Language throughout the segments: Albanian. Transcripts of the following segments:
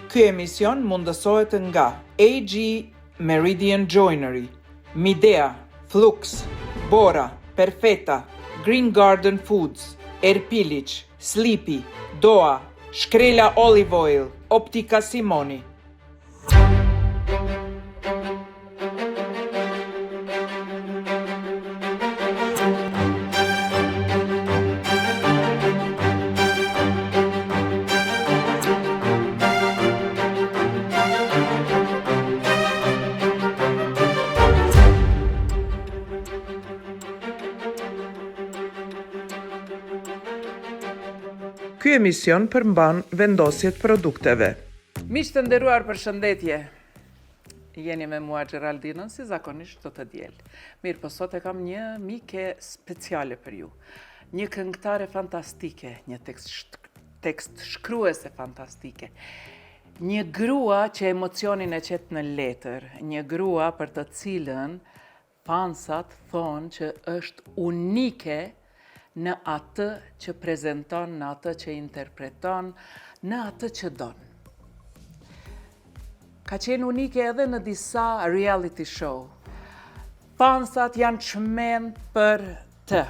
Ky emision mundësohet nga AG Meridian Joinery, Midea, Flux, Bora, Perfetta, Green Garden Foods, Erpilic, Sleepy, Doa, Shkrela Olive Oil, Optika Simoni. Ky emision përmban vendosjet produkteve. Miq të nderuar, përshëndetje. Jeni me mua Geraldinën, si zakonisht çdo të diel. Mirë, po sot e kam një mike speciale për ju. Një këngëtare fantastike, një tekst shkruese fantastike. Një grua që emocionin e qet në letër, një grua për të cilën fansat thonë që është unike në atë që prezenton, në atë që interpreton, në atë që don. Ka qenë unike edhe në disa reality show. Fansat janë çmend për të.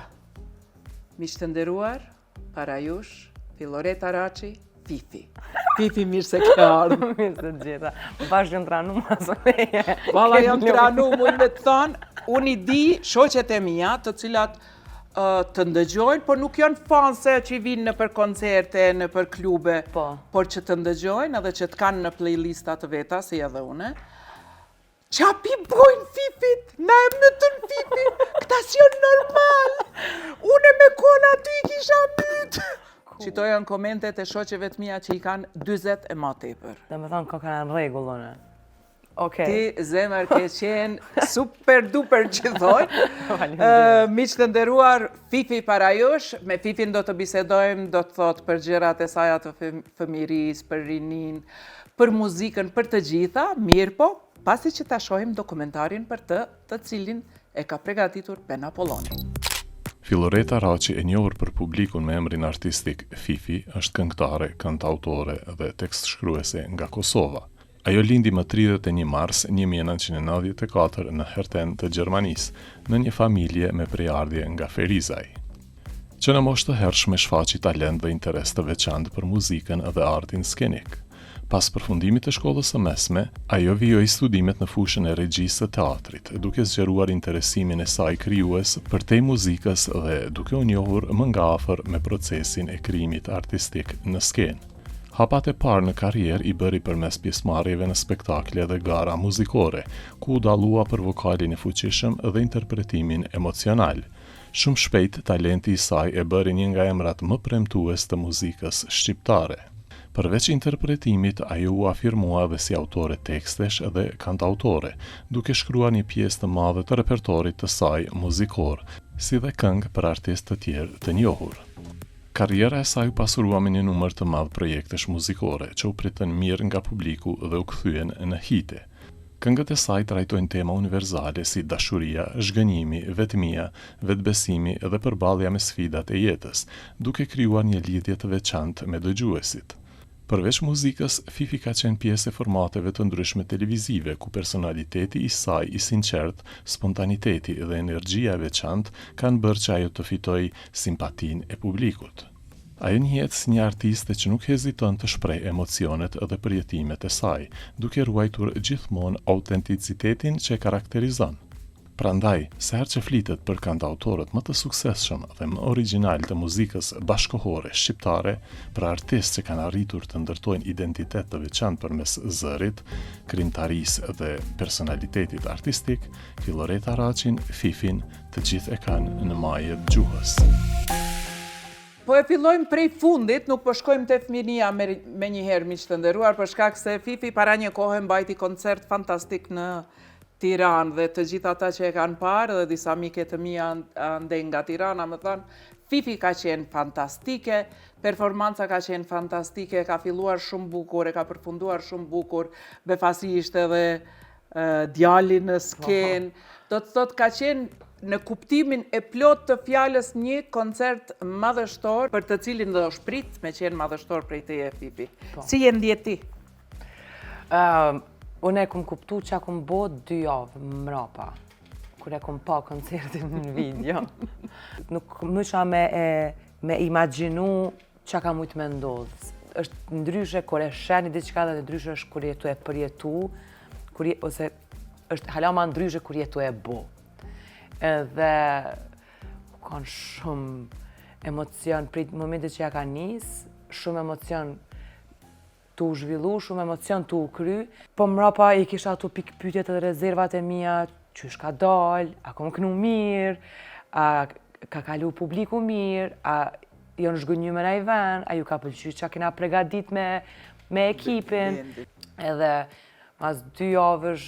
Miq të nderuar, para jush, Filoreta Raçi, Fifi. Fifi, mirë se ke ardhur. Mirë se gjeta. Bashkë jam tranu masoneje. Valla jam tranu, mund me të thonë, unë i di shoqet e mia, të cilat të ndëgjojnë, por nuk janë fanse që i vinë në për koncerte, në për klube, por që të ndëgjojnë edhe që të kanë në playlistat të veta, si edhe une. Qapi bojnë Fifit, na e mytën Fifit, këta si janë normal, une me kona aty i kisha mytë. Qito janë komentet e shoqeve të mia që i kanë 40 e ma tepër. Dhe me thonë, ka kanë në regullone. Ti, zemër, ke qenë super duper që thojnë. Miq të nderuar, Fifi para jush, me Fifin do të bisedojmë, do të thotë për gjërat e saj të fëmirisë, për rinin, për muzikën, për të gjitha, mirë po, pasi që ta shohim dokumentarin për të cilin e ka përgatitur Ben Apolloni. Filoreta Raçi, e njohur për publikun me emrin artistik Fifi, është këngëtare, kantautore dhe tekstshkruese nga Kosova. Ajo lindi më 31 mars 1994 në Herten të Gjermanisë, në një familje me prejardhje nga Ferizaj. Që në moshë të hershme shfaqi talent dhe interes të veçantë për muzikën dhe artin skenik. Pas përfundimit të shkollës së mesme, ajo vijoi studimet në fushën e regjisë të teatrit, duke zgjeruar interesimin e saj krijues për tej muzikës dhe duke u njohur më nga afër me procesin e krijimit artistik në skenë. Hapat e parë në karrierë i bëri përmes pjesëmarrjeve në spektakle dhe gara muzikore, ku u dallua për vokalin e fuqishëm dhe interpretimin emocional. Shumë shpejt, talenti i saj e bëri një nga emrat më premtues të muzikës shqiptare. Përveç interpretimit, ajo u afirmua dhe si autore tekstesh dhe kantautore, duke shkruar një pjesë të madhe të repertorit të saj muzikor, si dhe këngë për artistë të tjerë të njohur. Karriera e saj u pasurua me një numër të madh projektesh muzikore, që u pritën mirë nga publiku dhe u kthyen në hite. Këngët e saj trajtojnë tema univerzale si dashuria, zhgënjimi, vetmia, vetbesimi dhe përballja me sfidat e jetës, duke krijuar një lidhje të veçantë me dëgjuesit. Përveç muzikës, Fifi ka qenë pjesë e formateve të ndryshme televizive, ku personaliteti i saj i sinqert, spontaniteti dhe energjia e veçantë kanë bërë që ajo të fitojë simpatinë e publikut. Ajo njihet si një artiste që nuk heziton të shprehë emocionet dhe përjetimet e saj, duke ruajtur gjithmonë autenticitetin që e karakterizon. Prandaj, se herë që flitet për kantautorët më të suksesshëm dhe më origjinal të muzikës bashkëkohore shqiptare, për artistë që kanë arritur të ndërtojnë identitet të veçantë përmes zërit, krijimtarisë dhe personalitetit artistik, Filoreta Raçin, Fifin, të gjithë e kanë në majët gjuhës. Po e fillojmë prej fundit, nuk po shkojmë te fëminia me njëherë, miq të nderuar, për shkak se Fifi para një kohë mbajti koncert fantastik në Tiranë dhe të gjithë ata që e kanë parë dhe disa mike të mia ndej nga Tirana më thanë, Fifi ka qenë fantastike, performanca ka qenë fantastike, ka filluar shumë bukur, e ka përfunduar shumë bukur, befasi ishte edhe djali në skenë, do të thotë ka qenë në kuptimin e plot të fjalës një koncert madhështor për të cilin do shprit me qenë madhështor prej teje Fifi. Si je ndjeti? Unë e kom kuptu që a kom bo 2 javë mrapa, kur e kom pa koncertin në video. Nuk më isha me imaginu që ka mujtë me ndodhë. Është ndryshe kur e sheni diçka dhe ndryshe është kur jetu e përjetu, ose është hala ma ndryshe kur jetu e bo. Edhe kanë shumë emocion, prit momentit që ja ka nisë, shumë emocion tu zhvillu, shumë emocion tu kry. Po mrapa i kisha ato pikë pyetjet edhe rezervat e mia, qysh ka dal, a kom kënu mirë, a ka kalu publiku mirë, a jonë zhgënyu me naj ven, a ju ka pëlqy që kena pregadit me ekipin. Edhe mas 2 javësh,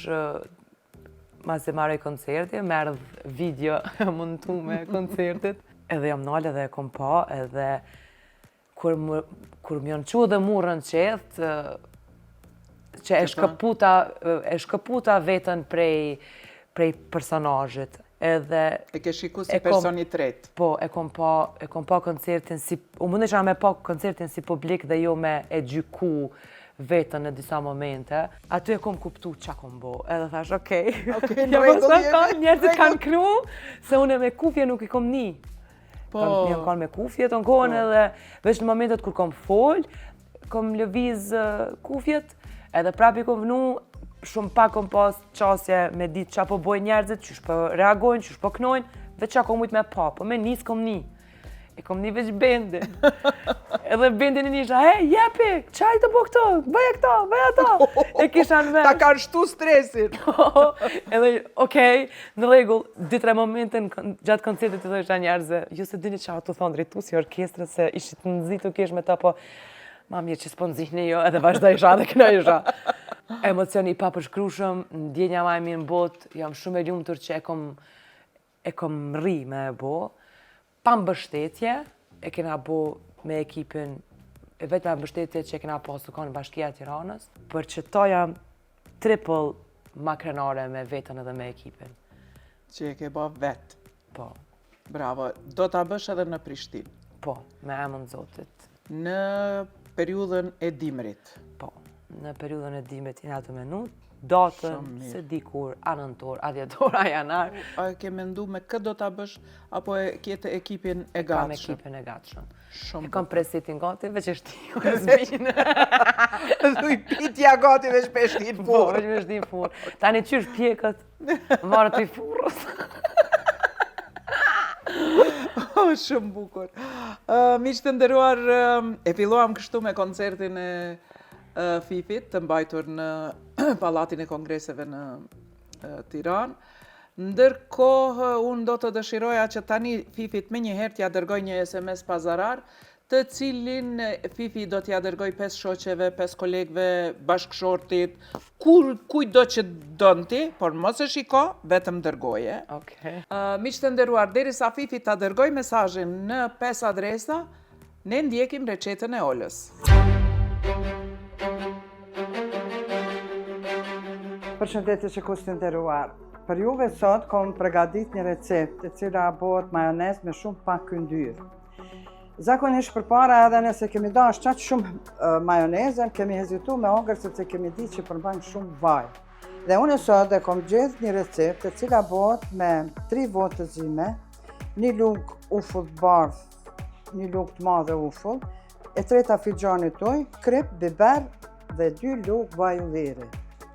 mas e marrë koncerti, merë video montu me koncertit. Edhe jam nalë edhe e kom pa, edhe kur më janë që dhe murën qethë, që e shkëputa vetën prej personazhit. Edhe e ke shiku si personi tret. Po, e kom pa koncertin si... Unë mund isha me pa koncertin si publik dhe jo me e gjyku vetën në disa momente. Aty e kom kuptu qa kom bo. Edhe thash, okej, njerëzit kanë knu, se unë me kufje nuk i kom ni. Një kanë me kufjet, në kohën edhe veç në momentet kur kom fol, kom lëviz kufjet, edhe prapi kom vnu, shumë pak kom pas qasje me ditë qa po bojnë njerëzit, qysh po reagojnë, qysh po knojnë, veç qa kom mujt me pa, po me nis kom ni. E kom ni veç bendin. Edhe bendin i nisha, hej, jepi, qaj të po këto, bëja këto, bëja ato. E kisha në vesh. Ta kanë shtu stresin. Edhe, okej, në rregull, 2-3 momente gjatë koncertit të thosha njerëzve, ju se dini qa të thonë drejtu si orkestrë, se ishit në nëzitu kesh me ta, po, ma mirë që s'po nëzihni jo, edhe vazhda isha dhe këna isha. Emocioni i papërshkrushëm, ndjenja ma e mirë në botë, jam shumë e lumtur që e kom rri me e bo. Pa mbështetje, e kena bo me ekipin, vetë me mbështetje që e kena pasu kanë Bashkia e Tiranës, për që ta jam triple ma krenare me vetën edhe me ekipin. Që e ke ba vetë. Po. Bravo. Do t'a bësh edhe në Prishtinë. Po, me emën Zotit. Në periudhën e dimrit. Po, në periudhën e dimrit jena të menut, datën, se di kur, a nëntor, a dhjetor, a janar. A ke mendu me këtë do t'a bësh, apo e kjetë ekipin e gatshëm? Kam ekipin e gatshëm. Shumë. E kam presitin gati, veç e shtiu e zbinë. Thuj pitja gati veç pe shtin Po, furë. veç me shtin furë. Tani qysh pjekët, marë të i furës. Shumë bukur. Miq të nderuar, e filluam kështu me koncertin e Fifit, të mbajtur në Pallatin e Kongreseve në Tiranë. Ndërkohë, unë do të dëshiroja që tani Fifit me njëherë t'ja dërgoj një SMS pazarar, të cilin Fifi do t'ja dërgoj 5 shoqeve, 5 kolegve, bashkëshortit, kujdo që don ti, por mos e shiko, vetëm dërgoje. Okej. Miq të nderuar, derisa Fifi ta dërgoj mesazhin në 5 adresa, ne ndjekim recetën e Olës. Përshëndetje që kusht të nderuar. Për juve sot kom përgadit një recept e cila bëhet majonez me shumë pak yndyrë. Zakonisht përpara edhe nëse kemi dash qatë shumë majonezën, kemi hezitu me hongër sepse kemi di që përmban shumë vaj. Dhe unë sot e kom gjedh një recept e cila bëhet me 3 vo të zime, 1 lugë ufull bardh, 1 lugë të madhe ufull, e 3 fixhani tuj, krip, biber dhe 2 lugë vaj ulliri.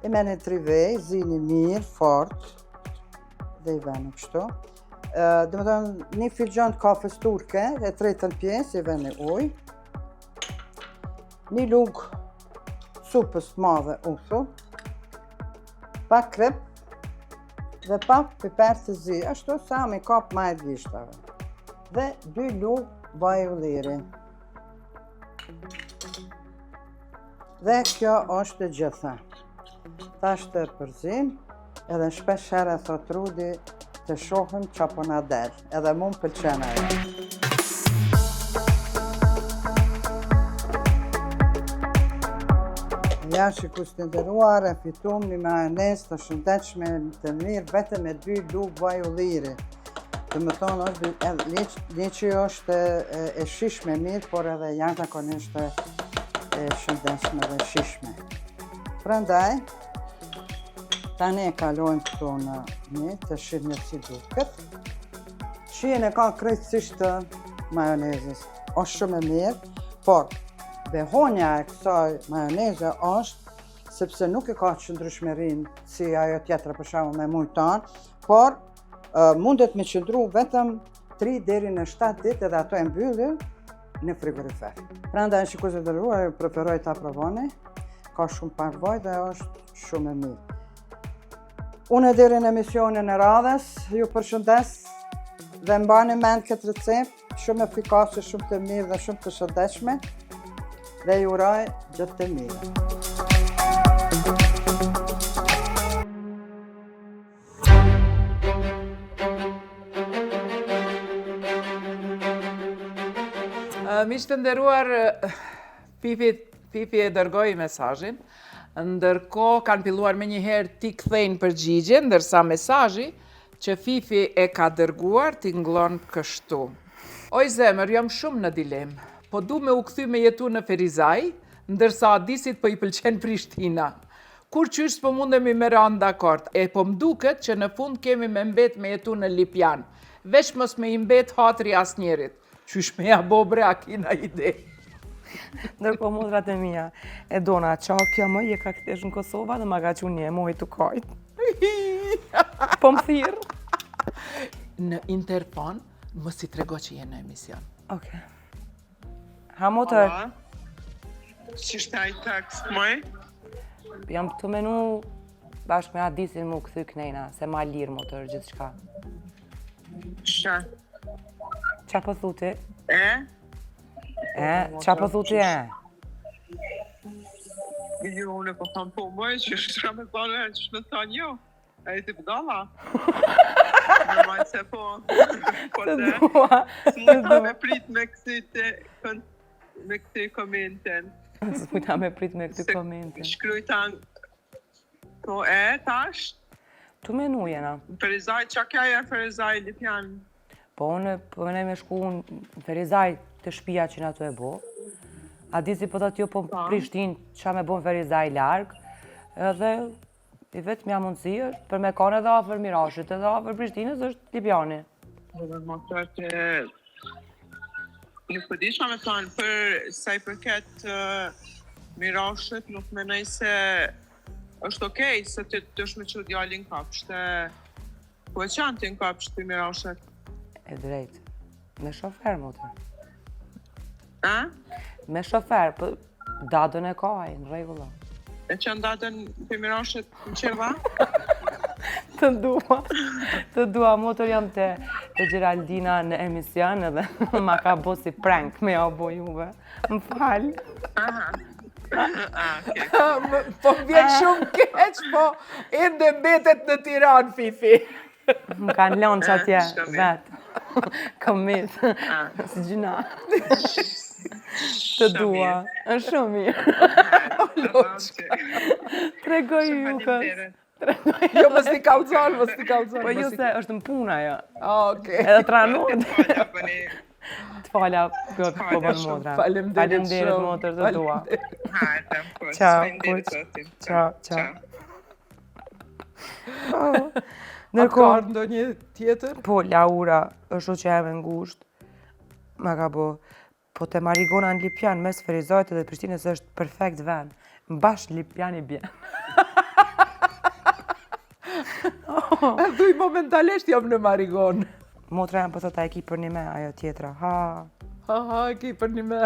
I meni 3 vej, zini mirë, fort, dhe i veni kështu. Dhe më thënë, 1 fixhan të kafes turke, e 3 pjesë, i veni uj. 1 lugë supës të madhe ufull, pak krip, dhe pak piper të zi, ashtu sa me kap ma e gishtave. Dhe 2 lugë vaj ulliri. Dhe kjo është e gjitha. Tash të përzim, edhe shpesh herë thot Rudi të shohim qa po na del, edhe mu më pëlqen ajo. Ja që kusht të nderuar, e fitum një majonez të shëndetshme të mirë, vetëm me 2 lugë vaj ulliri. Dhe më thonë, një që është e shishme mirë, por edhe janë zakonisht e shëndetshme dhe shishme. Prandaj, tani e kalojmë këtu në një të shihni si duket. Shijen e ka krejtësisht të majonezës. Është shumë e mirë, por behonja e kësaj majoneze është sepse nuk e ka qëndrueshmërinë si ajo tjetra për shembull me mujtan, por mundet me qëndru vetëm 3 deri në 7 ditë edhe ato e mbylli në frigorifer. Prandaj shikues të nderuar, ju preferoj ta provoni. Ka shumë parvaj dhe është shumë e mirë. Unë deri në emisionin e radhës, ju përshëndes dhe mbani mend këtë recept, shumë efikase, shumë të mirë dhe shumë të shëndetshme, dhe ju uroj gjithë të mirë. Miq të nderuar, Fifi e dërgoi mesazhin, ndërkohë kanë filluar me njëherë t'i kthejnë përgjigje, ndërsa mesazhi që Fifi e ka dërguar tingëllon kështu. Oj zemër, jam shumë në dilemë, po du me u kthy me jetu në Ferizaj, ndërsa Adisit po i pëlqen Prishtina. Kur qysh po mundemi me ranë dakord, po m'duket që në fund kemi me mbet me jetu në Lipjan, veç mos me i mbet hatri asnjerit. Qysh me ja bo bre, a kina ide. Ndërkohë motrat e mia e dona qa kjo më je ka kthesh në Kosova dhe ma ka qenë një moj të kajt. Po më thirr. Në interfon, mos i trego që je në emision. Okej. Ha motor, Si shtaj tekst mëj? jam të menu bashkë me Adisin mu kthy knejna, se ma lirë motor gjithçka. Shë? Qa po thuti? E? Qa po thuti e? Jo, unë po tham po mëj, që shka me thane, që shme thanë jo. E i ti pëdala? Në majtë se po. Po Të të, dua, s'mujta me prit me këti komentin. S'mujta me prit me këtë komente. Shkrujtan, po e, tash? Tu menu jena. Ferizaj, qa kja e Ferizaj Lipjan? Po unë po me shku në Ferizaj të shtëpia që në ato e bo. Adisi po thotë jo po Prishtinë qa me bo në Ferizaj largë. Edhe i vetë mja mundësi është për me kone edhe afer Mirashit edhe afer Prishtinës është Lipjani. Dhe më të nuk përdi qa me thonë, për sa i përket Mirashit, nuk menoj se është okej, se të është me që djallin kapshte, po e qanë të në kapsht për Mirashit? E drejt. Me shofer, motor. A? Me shofer, për dadën e kaj, në regullë. E që ndatën për Mirashit në qërva? Të dua, motor jam të Geraldina në emision edhe ma ka bo si prank me ja bo juve. Më falë. Aha. Okej. Po vjen shumë keq, po ende mbetet në Tiranë, Fifi. Më kanë lanë që atje, Shka mirë. vetë. Komit, si gjina. Të dua, është shumë mirë. Tregoj ju kës. Jo, mos t'i kallzon, mos t'i kallzon. Po ju se është në puna, jo. Okej. Edhe tranot. Bëni, Të fala, kjo të po bën motra. Faleminderit motër, të dua. hajde, po, Ciao, s'faleminderit kuq. zotin. Ciao, ciao. A ka Ndërkohë, ndonjë tjetër? po Laura është që e me ngusht. Ma ka bo. Po te Marigona në Lipjan, mes Ferizajt dhe Prishtinës është perfekt vend. Mbash Lipjan i bjen. Thuj momentalisht jam në Marigon. Motra jam po thot a e ki për një me, ajo tjetra. Ha, E ki për një me.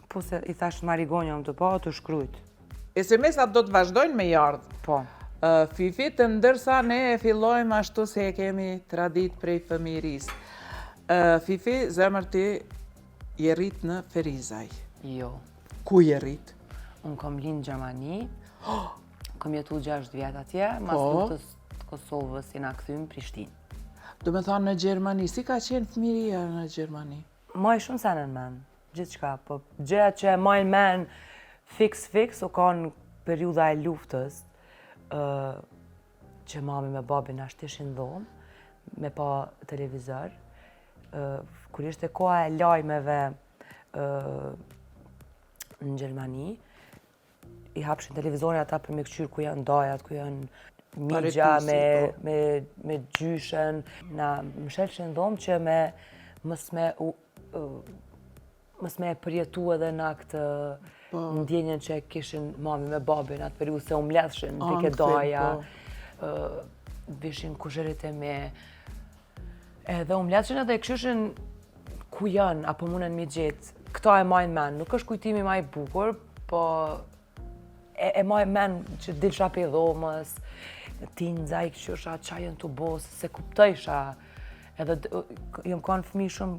po se i thash Marigon jam të po, të shkrujt. SMS-at do të vazhdojnë me jardh. Po. Fifi, të ndërsa ne e fillojmë ashtu se e kemi tradit prej fëmiris. Fifi, zemër ti je rrit në Ferizaj. Jo. Ku je rrit? Unë kom linë në Gjermani, kom jetu 6 vjetë atje, mas Po. luftës të Kosovës si na kthym Prishtinë. Do me thonë në Gjermani, si ka qenë fëmiria në Gjermani? Maj shumë se në men, gjithë shka, po gjëja që e majnë men fix, u ka në periuda e luftës, që mami me babin ashtë ishin dhomë, me pa televizor, kur ishte koha e lajmeve në Gjermani, i hapshin televizorin ata për me këqyr ku janë dajat, ku janë migja me gjyshen. Na më shelëshin dhomë që mës me e përjetu edhe në këtë ndjenjen që kishin mami me babin atë periudhë se u mledhshin dike daja, vishin kuzherit e me. Edhe u mledhshin edhe e këshyshin ku janë, apo munen mi gjetë. Këta e majnë men, nuk është kujtimi ma i bukur, po e majnë men që dilsha pe dhomës, ti nxaj këshysha qajën të bosë, se kuptojsha. Edhe jam kanë fëmijë shumë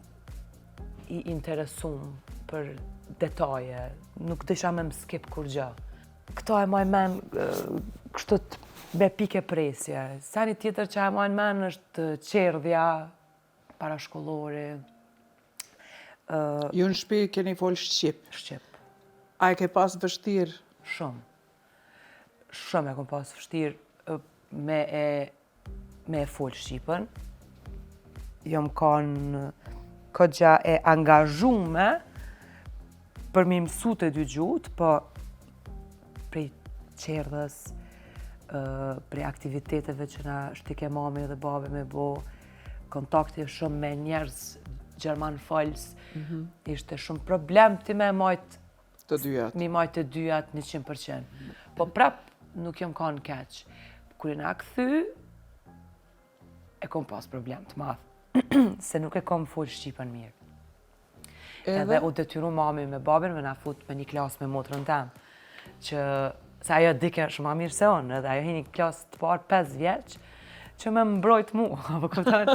i interesum për detaje, nuk desha me më skip kur gjë. Këta e majnë men kështët me pike presje. Sani tjetër që e majnë men është qerdhja, parashkollori. Ju në shtëpi keni folë Shqip? Shqip. A e ke pas vështirë? Shumë. Shumë e kom pas vështirë me e folë Shqipën. Jom kanë këgja e angazhume për mi mësu të dy gjuhët, po prej qerdhës, prej aktiviteteve që na shtike mami dhe babi me bo, kontakti shumë me njerëz Gjerman falës, ishte shumë problem ti me majtë Të dyjat. mi majtë të dyjat 100%. Po prap nuk jom kanë keq. Kur e na kthy, e kom pas problem të madh. Se nuk e kom folë Shqipën mirë. Edhe u detyru mami me babin me na fut me një klasë me motrën tem. Që se ajo dike shumë ma mirë se unë, edhe ajo hi një klasë të parë 5 vjeç, që me mbrojt mu, apo kupton?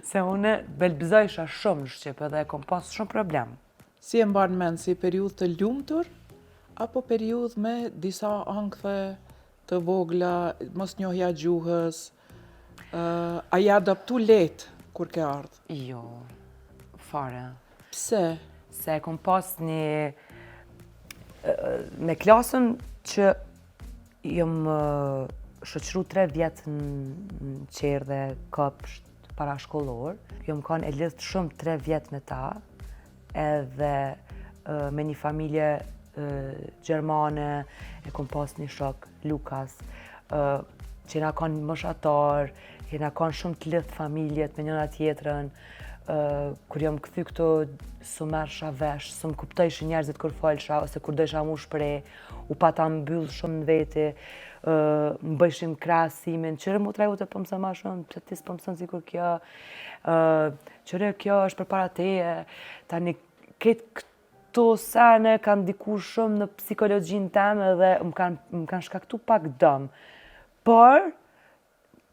Se unë belbëzojsha shumë në Shqip edhe e kom pas shumë problem. Si e mban mend, si periudhë të lumtur, apo periudhë me disa ankthë të vogla, mos njohja gjuhës, a i adaptu letë kur ke ardhë? Jo, fare. Pse? Se e kom pas një... me klasën që jom shoqëru 3 vjetë në qerdhe, këpsht, parashkollor. Jom kanë e lidhë shumë 3 vjetë me ta, edhe me një familje gjermane, e kom pas një shok, Lukas, që na kanë moshatar, që na kanë shumë të lidhë familjet me njëna tjetrën. Kur jam kthy këto, su merrsha vesh, su më kuptojshin njerëzit kur folsha, ose kur desha mu shprej, u pata mbyll shumë në veti, më bëjshin krahasimin, qëre mu traju të pëmësën ma shumë, pse ti s'pëmësën si kur kjo, qëre kjo është për para teje, tani këtë këto sene kanë diku shumë në psikologjinë teme dhe më kanë shkaktu pak dëm, por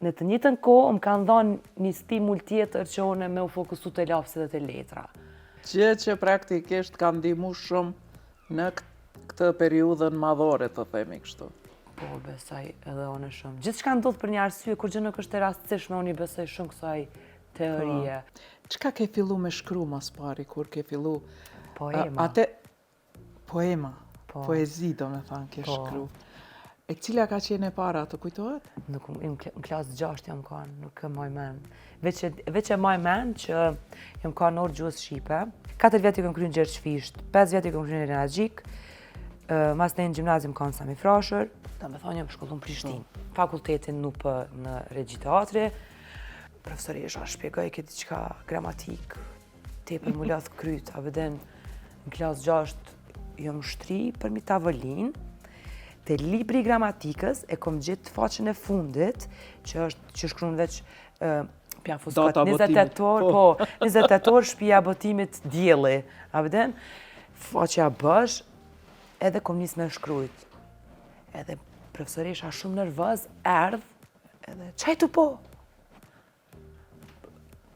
në të njëjtën kohë më kanë dhënë një stimul tjetër që unë me u fokusu të lapsit dhe të letra. Gjë që praktikisht ka ndihmu shumë në këtë periudhën madhore, të themi kështu. Po, besoj edhe unë shumë. Gjithçka ndodh për një arsye, kur gjë nuk është e rastësishme, unë i besoj shumë kësaj teorie. Çka ke fillu me shkru mas pari, kur ke fillu? Poema. Poema, Po. poezi do me thanë ke shkru. E cila ka qenë e para, të kujtohet? Nuk, në klasë 6 jam kanë, nuk e maj men. Veç e maj men që jam kanë orë gjuhës Shqipe. 4 vjetë i kom kryen Gjergj Fisht, 5 vjetë i kom kryen Elena Gjik, mas në gjimnazium kanë Sami Frashër, da me thonë jam shkollu në Prishtinë. Fakultetin nuk në regji teatri, profesoresha shpjegoj këtë diçka gramatik, tepër mu lath kryt, a veden në klasë 6 jam shtri për mi tavolinë. Te libri gramatikës e kom gjetë faqen e fundit, që shkruan veç pja fuskat, Data botimit, 28 orë, po, 28 orë shpia botimit dielli, a veden? Faqja bësh, edhe kom nis me shkrujt. Edhe profesoresha shumë nervoz, erdh, edhe qaj të po?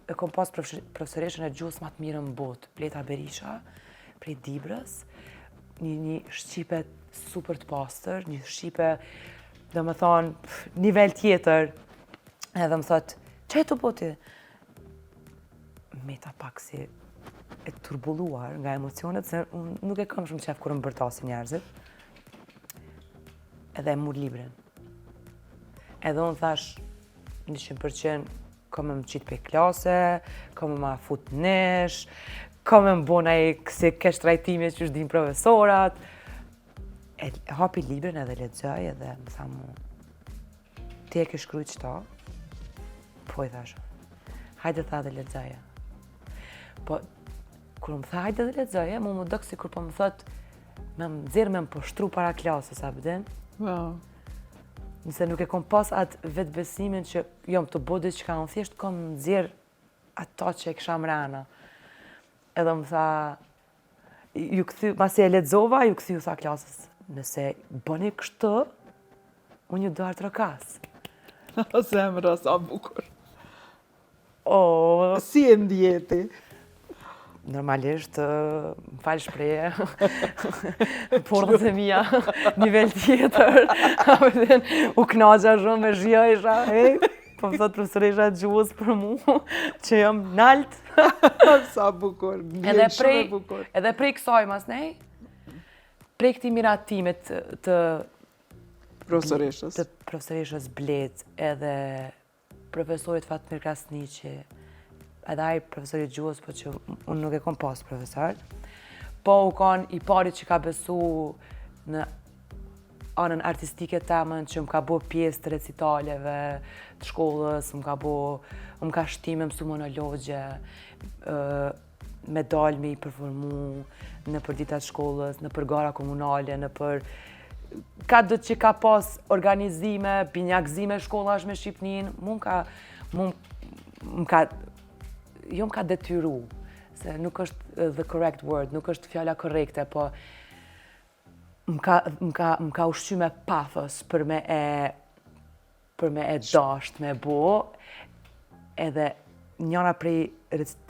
E kom pas profesoreshën e gjuhës ma të mirë në botë, Bleta Berisha, prej Dibrës, një Shqipe super të pastër, një Shqipe, dhe më thonë, nivel tjetër, edhe më thotë, qaj të po ti? Meta pak si e turbulluar nga emocionet, se unë nuk e kam shumë qef kur më bërtasin njerëzit, edhe e mur librin. Edhe unë thash, 100% ka me më qitë pe klase, ka me ma fut nesh, ka me më bona i kësi kesh trajtime që është din profesorat. E hapi librin edhe lexoj edhe më tha mu, ti e ke shkruajt qëto? Po i thash, hajde tha dhe lexoje. Po, kur më tha hajde dhe lexoje, mu më dok sikur po më thot, me më nxjerr me më poshtru para klasës, a bëdin? Wow. Nëse nuk e kom pas atë vetë besimin që jom të bo diçka, unë thjesht kom nxjerr ato që e kisha mrena. Edhe më tha, masi e lexova, ju kthy tha klasës, nëse bëni kështu, unë ju do artrokas. O zemra, sa bukur. O, Si e ndjeti? normalisht, më falë shpreje, portët e mija, nivel tjetër, u knaqja shumë me zhjojsha, po më thot profesoresha gjuhës për mu, që jam nalt. Sa bukur, Edhe bjen shumë e bukur. Edhe prej kësaj mas nej, prej këti miratimet të Profesoreshës. të profesoreshës Blec, edhe profesorit Fatmir Krasniqi, edhe ai profesorit gjuhës, po që unë nuk e kom pas profesor, po u kon i pari që ka besu në anën artistike temën, që më ka bo pjesë të recitaleve të shkollës, më ka shtime mësu monologje, medalë me i përformu në për ditat shkollës, në për gara komunale, në për ka do që ka pas organizime, pinjakzime shkollash me Shqipnin, jo më ka detyru, se nuk është the correct word, nuk është fjala korrekte, po më ka ushqy me pathos për me e dasht, me bo, edhe njëra prej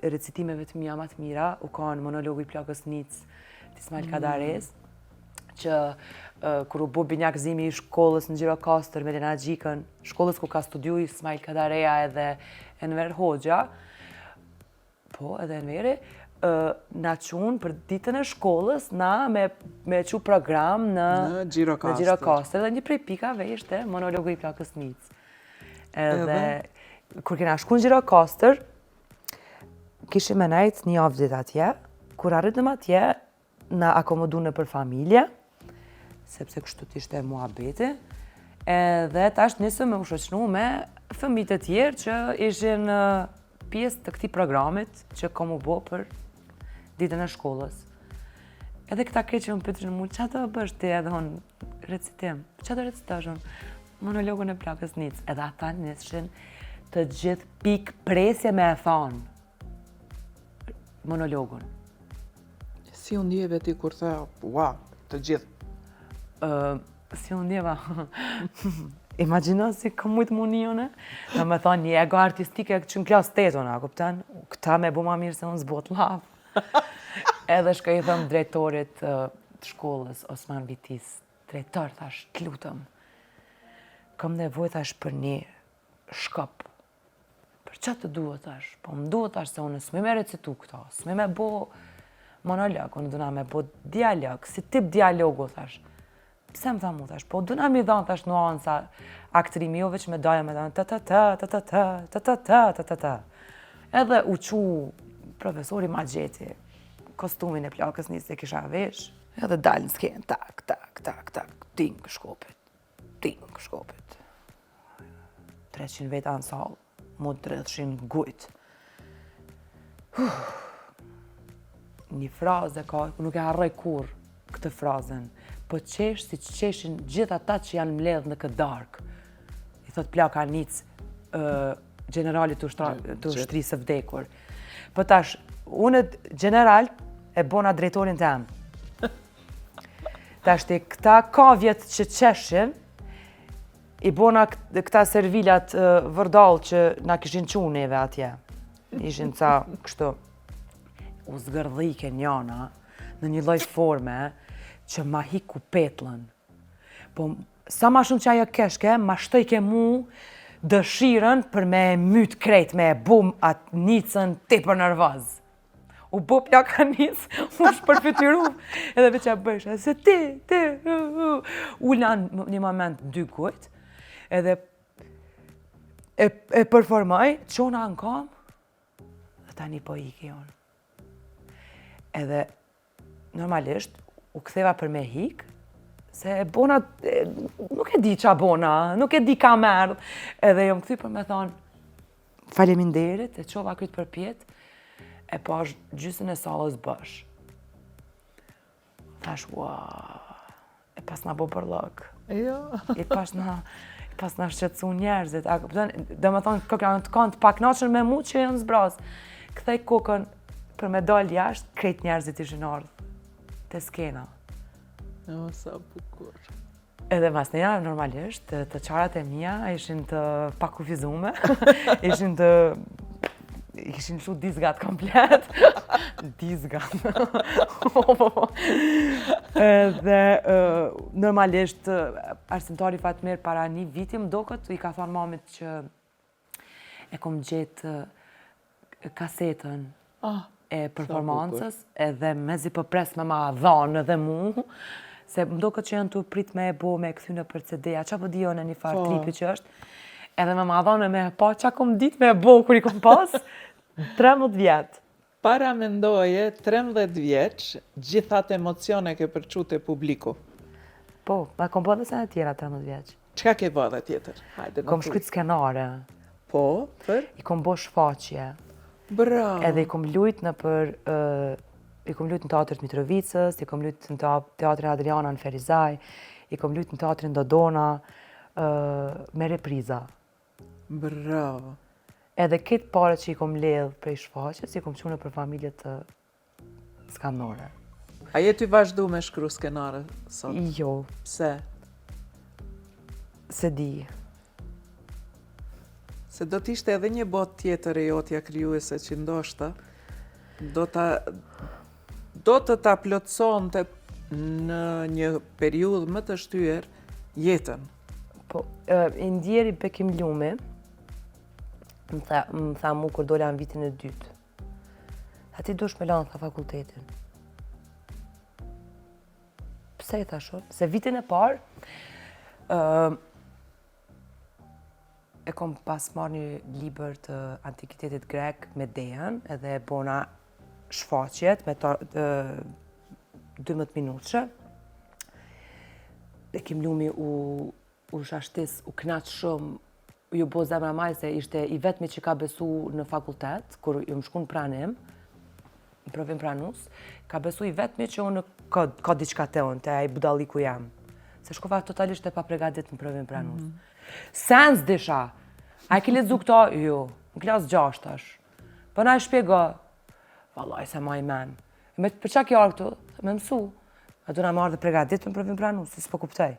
recitimeve të mia më të mira u ka në monologu i plakës Nic të Ismail Kadares, që kur u bo binjakzimi i shkollës në Gjirokastër me Lena Gjikën, shkollës ku ka studiu Ismail Kadareja edhe Enver Hoxha, po edhe Enveri, na qunë për ditën e shkollës na me qu program në Gjirokastër. Dhe një prej pikave ishte monologu i plakës Nic. Edhe kur kena shku në Gjirokastër, kishim me najt një javë ditë atje, kur arritëm atje, na akomodu në për familje, sepse kështu t'ishte muhabeti, edhe tash nisëm me u shoqënu me fëmijët e tjerë që ishin pjesë të këtij programit që kom u bo për ditën e shkollës. Edhe këta keq që më pyetën mua, çfarë do bësh ti? Edhe unë recitim. Çfarë do recitosh unë? Monologun e plakës Nic. Edhe ata nishin të gjithë pikë presje me e thonë monologun. Si u ndjeve ti kur the, wow, të gjithë? Si unë ndjeva, imagjino si kam mujtë munione, dhe me thonë një ego artistike që në klasë 8, a kuptan, këta me bu ma mirë se unë zbot lavë. Edhe shka i thëmë drejtorit të shkollës, Osman Vitis, drejtor, thash, të lutëm, kam nevoj, thash, për një shkop. Për që të duhet, thash? Po më duhet, thash, se unë s'me me recitu këto, s'me me bo monolog, unë duna me bo dialog, si tip dialogu, thash. Pse më tha mu, thash, po duna mi dhanë, thash, nuansa aktrimi, jo veç me daja me dhanë, ta. Edhe u qu profesori Magjeti, kostumin e plakës Nic e kisha vesh, edhe dalë në skenë, tak, ting shkopit. 300 veta në salë, mu drejtshin gujt. Një frazë ka, nuk e harroj kur këtë frazën, po qesh si që qeshin gjithë ata që janë mbledh në këtë darkë. I thot plaka Nic, generalit të ushtrisë së vdekur. Po tash, unë general e bona drejtorin të emë. Tash të këta kavjet që qeshin, i bona këta servilat vërdall që na kishin qunë neve atje. Ishin ca kështu. U zgërdhike njana në një lloj forme që ma hiku petlën. Po sa ma shumë që ajo keshke, ma shtojke mu dëshiren për me myt krejt, me e bum atë Nicën tepër nervoz. U bo plaka Nic, u shpërfytyru, edhe veç a bësha, se ti, u lanë një moment 2 gujt, edhe e përformoj, qona në kam, dhe tani po iki unë. Edhe, normalisht, u ktheva për me hik, Se bona, nuk e di qa bona, nuk e di ka merë. Edhe jom këthy për me thonë, faleminderit, e qova këtë përpjet, e pash gjysën e sallës bësh. Thash, e pas na bo përlëk. Jo. I pas na shqetësu njerëzit. Dhe më thonë, kanë të paknaqën me mu që janë zbraz. Kthej kokën për me dalë jashtë, krejt njerëzit ishin ardhë. Te skena. O, sa bukur. Edhe mas neja, normalisht, të qarat e mija ishin të pakufizume, ishin shu dizgat komplet. Dizgat. Edhe normalisht, arsimtari Fatmir para një viti më dokët, i ka thonë mamit që e kom gjetë kasetën e performancës, edhe mezi për pres me ma dhanë edhe mu, se më do këtë që janë të prit me e bo me këthy në për CD-a, qa po di jo në një farë klipi që është, edhe me ma dhanë me pa, qa kom dit me e bo kër i kom pas, 13 vjetë. Para mendoje, 13 vjeç, gjithat emocione ke përqu të publiku. Po, ma kom bërë dhe se në tjera 13 vjeç. Qka ke bërë dhe tjetër? Hajde, Kom shkryt skenare, Po, për? i kom bo shfaqje, Bravo. edhe i kom lujt në për... I kom lujt në teatrit Mitrovicës, i kom lujt në teatrin Adriana në Ferizaj, i kom lujt në teatrin Dodona, me repriza. Bravo. Edhe këtë pare që i kom ledhë prej shfaqjes, i kom qunë për familjet të skandinore. A je ty vazhdu me shkru skenare sot? Jo, Pse? se di. Se do t'ishte edhe një bot tjetër e jotja krijuese që ndoshta do të ta plotësonte në një periudhë më të shtyer jetën. Po, i ndjeri Bekim Lumi, më tha mu kur dola në vitin e dytë. Tha ti dush me lanë, tha fakultetin. Pse i thasho? Se vitin e parë, e kom pas marrë një libër të antikitetit grek me Dejan, edhe bona shfaqjet me 12 minutëshe. Bekim Lumi u shashtis, u knaq shumë, ju bo zemra maj se ishte i vetmi që ka besu në fakultet, kur ju më shku në pranim, në provim pranus, ka besu i vetmi që unë ka diçka te unë, te ai budalliku jam. Se shkova totalisht e pa pregadit në provim pranus. Sens disha, a e ki lezu këto? Jo, në klas 6 tash. Po na e shpjego, vallaj se ma i men. Për qa kjo arë këtu? Me mësu. A du na marrë dhe pregadit në provim pranus, se s'po kuptoj.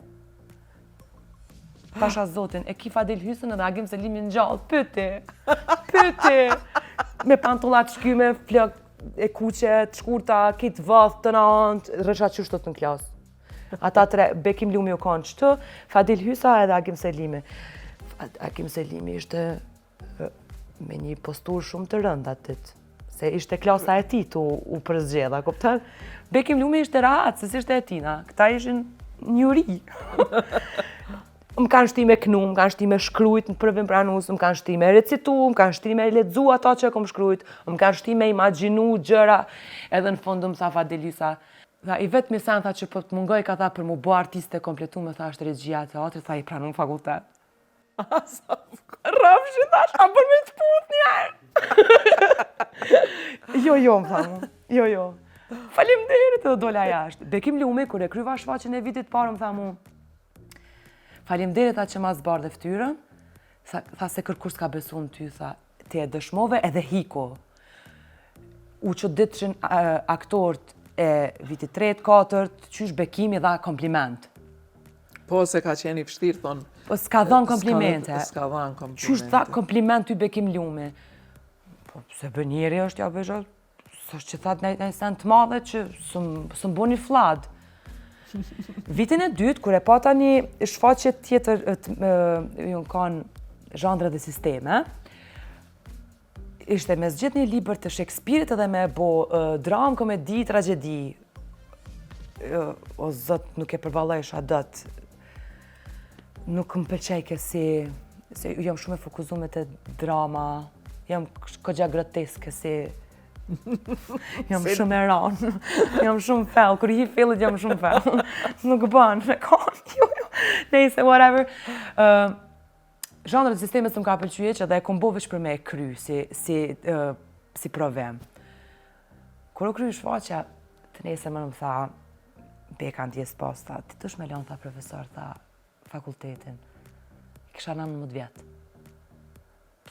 Pasha zotin, e ki Fadil Hysën edhe Agim Selimin gjallë, pyti, me pantollat shkyme, flok e kuqe, të shkurta, kitë vëth, të nantë, rësha qështot në klasë. Ata tre, Bekim Lumi u konë qëtë, Fadil Hysa edhe Agim Selimi. Agim Selimi ishte me një postur shumë të rënda atit, se ishte klasa e ti u përzgjedha, kupton? Bekim Lumi ishte rahat, se s'ishte e tina, këta ishin njëri. Më kanë shti me knu, më kanë shti me shkrujt në provim pranus, më kanë shti me recitu, më kanë shti me ledzu ato që kom shkrujt, më kanë shti me imaginu gjëra, edhe në fundu më tha Fadil Hysa. Tha, i vetë sen tha që po të mungoj ka tha për mu bo artiste kompletu me tha është regjia teatrit, tha i pranu në fakultet. Rëfshi thash, a për me të put njerë. Jo, më tha mu, jo. Faleminderit edhe dola jashtë. Bekim Lumi, kur e kryva shfaqjen e vitit parë, më tha mu, faleminderit atë që ma zbardhe ftyrën, tha se kërkur s'ka besu në ty, tha, ti e dëshmove edhe hiko. U që ditëshin aktorët e vitit 3-4, qysh Bekimi dha kompliment. Po, se ka qeni vështirë, thonë. Po s'ka dhanë komplimente. S'ka dhanë komplimente. Qysh dha kompliment ty Bekim Lumi? Po, se bë njeri është ja bëjshë, s'është që thatë në sen të madhe që s'më bo një fladë. Vitin e dytë, kur e pata një shfaqje tjetër, ju në kanë zhandre dhe sisteme, ishte me zgjedh një libër të Shakespeare-it edhe me bo dramë, komedi, tragedi. O zot, nuk e përballojsha dot. Nuk më pëlqejke se jam shumë e fokuzume te drama, jam kogja groteske se Jam shumë e ranë, jam shumë fell, kur I fillit jam shumë fell. Nuk bën, me kanë, jo. Nejse, whatever. Zhanrët sistemet më ka pëlqyer që edhe e kom bo veç për me e kry, si provim. Kur o kry shfaqja, të nesër më tha, Beka ndjes posta, ti tush me lanë, tha profesor, tha fakultetin. Kisha 19 vjetë.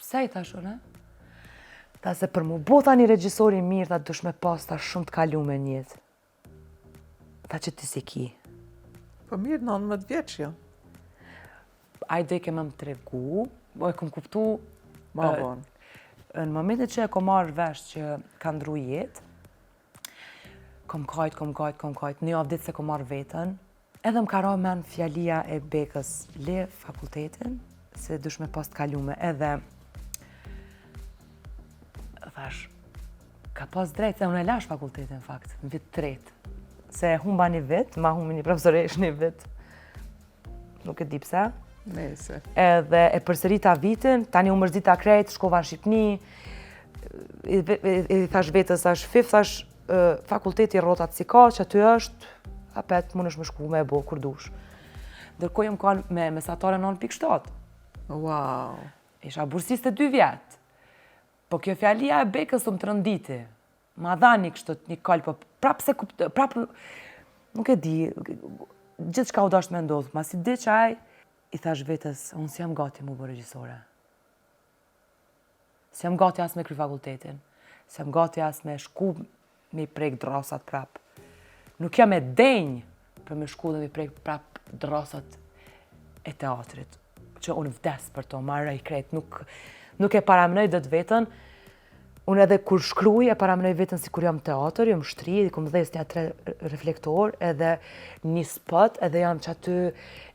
Pse I thash unë? Ta se për mu bota një regjisori mirë, ta dush me posta shumë të kalume njët. Ta që ti si ki. Po mirë, 19 vjeç jo. Ajde ke më tregu, e kom kuptu Ma vonë. në momentin që e kom marrë vesh që ka ndru jetë, kom kajt, një javë ditë se kom marrë vetën, edhe më ka ra men fjalia e Bekës, le fakultetin, se dush me pas të kalume, edhe thash, ka pas drejt, se unë e lash fakultetin, në fakt, në vit 3. Se humba një vit, ma humbi një profesoresh një vit, nuk e di pse. Nese. Edhe e përsërita vitin, tani u mërzita krejt, shkova në Shqipni, I thash vetës, thash fif, thash fakulteti rrotat si ka, që aty është, apet, mund është më shku me e bo, kur dush. Ndërkohë jam kanë me mesatare 9.7. Wow. Isha bursiste 2 vjetë. Po kjo fjalia e Bekës më të rënditi. Ma dhani kështu një kall, po prapë, nuk e di, gjithë shka u dasht me ndodhë, ma si di qaj, I thash vetës, unë si jam gati mu bë regjisore. Si jam gati as me kry fakultetin. Si jam gati as me shku me I prek drasat prap. Nuk jam e denjë për me shku dhe me prek prap drasat e teatrit. Që unë vdes për to, marra I krejt, nuk e paramnoj dhe të vetën. Unë edhe kur shkruj e paramnoj vetën si kur jam teatr, jam shtri, edhe kom dhes një 3 reflektor, edhe një spot, edhe jam që aty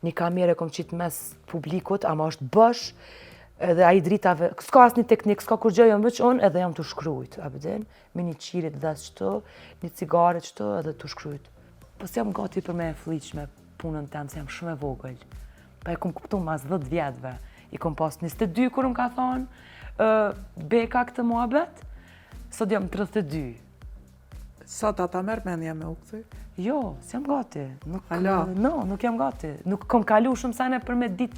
një kamere kom qitë mes publikut, ama është bësh, edhe a I dritave, s'ka as një teknik, s'ka kur gjë jam veç unë, edhe jam të shkrujt, a bëdin, me një qirit dhes qëto, një cigare qëto, edhe të shkrujt. Po si jam gati për me e fliq me punën tem, se jam shumë e vogël. Pa e kom kuptu mas 10 vjetëve, I kom pas 22 kur më ka thonë, Beka këtë muhabet, sot jam 32. Sa ta merr mendja me u kthy? Jo, s'jam gati. Hala? Nuk jam gati. Nuk kom kalu shumë sene për me ditë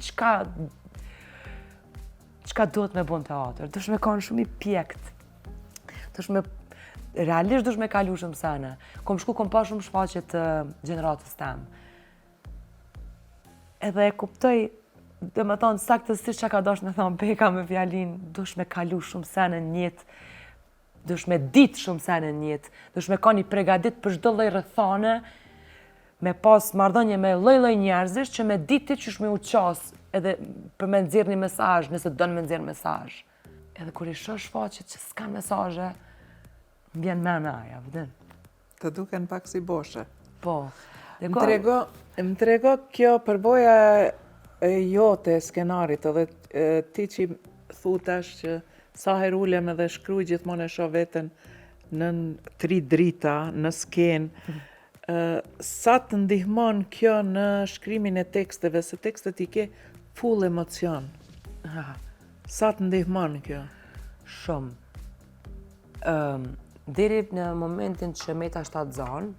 çka duhet me bon teatr. Dush me kanë shumë I pjekt. Realisht dush me kalu shumë sene. Kom pa shumë shfaqje të gjeneratës tem. Edhe e kuptoj, dhe me thonë, saktësisht që ka dosh me thonë Beka me fjalin, dush me kalu shumë sene në jetë, dush me ditë shumë sene në jetë, dush me ka një pregadit për çdo lloj rrethane, me pas marrëdhënie me lloj-lloj njerëzish që me ditë ti qysh me u qas, edhe për me nxjerrë një mesazh, nëse don me nxjerrë mesazh. Edhe kur I shoh shfaqjet që s'kan mesazhe, më vjen mend aja, vëdin. Të duken pak si boshe. Po. Më trego kjo përvoja e jote e skenarit, edhe ti që thutash që sa herë ulem edhe shkruaj gjithmonë e shoh veten në 3 drita, në skenë. Sa të ndihmon kjo në shkrimin e teksteve, se tekstet I ke full emocion. Sa të ndihmon kjo? Shumë. Deri në momentin që Meta 7 Zan,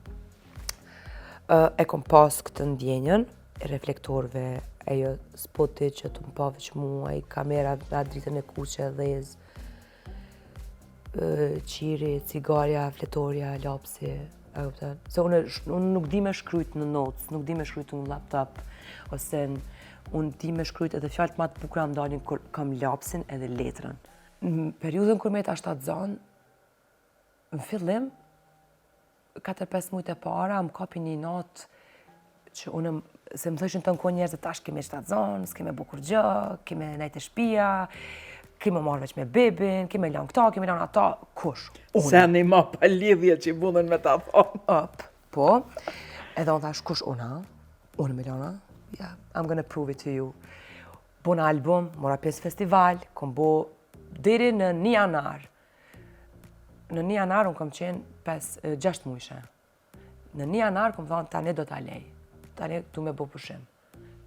e kom pas këtë ndjenjën, e reflektorve, ajo spoti që të më pa veç mua, kamera në dritën e kuqe, dhez, qiri, cigarja, fletorja, lapsi, se unë nuk di me shkrujt në notes, nuk di me shkrujt në laptop, ose unë di me shkrujt edhe fjallët ma të bukra më dalin kur kam lapsin edhe letrën. Në periudën kur Meta 7 Zan, në fillim, 4-5 mujtë e para, më kapi një natë që unë, se më thëshin të nko njerëzë, tash kemi 7 Zan, s'keme bukur gjë, keme nejtë e shpia, keme marrë veç me bebin, keme lan këta, keme lan ata, kush? Unë. Se një ma pa lidhje që I mundën me ta thonë. Po, edhe unë thash, kush unë, unë me lana, yeah, I'm gonna prove it to you. Bo në album, mora pjesë festival, kom bo deri në 1 janar. Në 1 janar unë kom qenë 6 mujshe. Në 1 janar kom thonë, tani do t'a lej. Tani tu me bo pushim.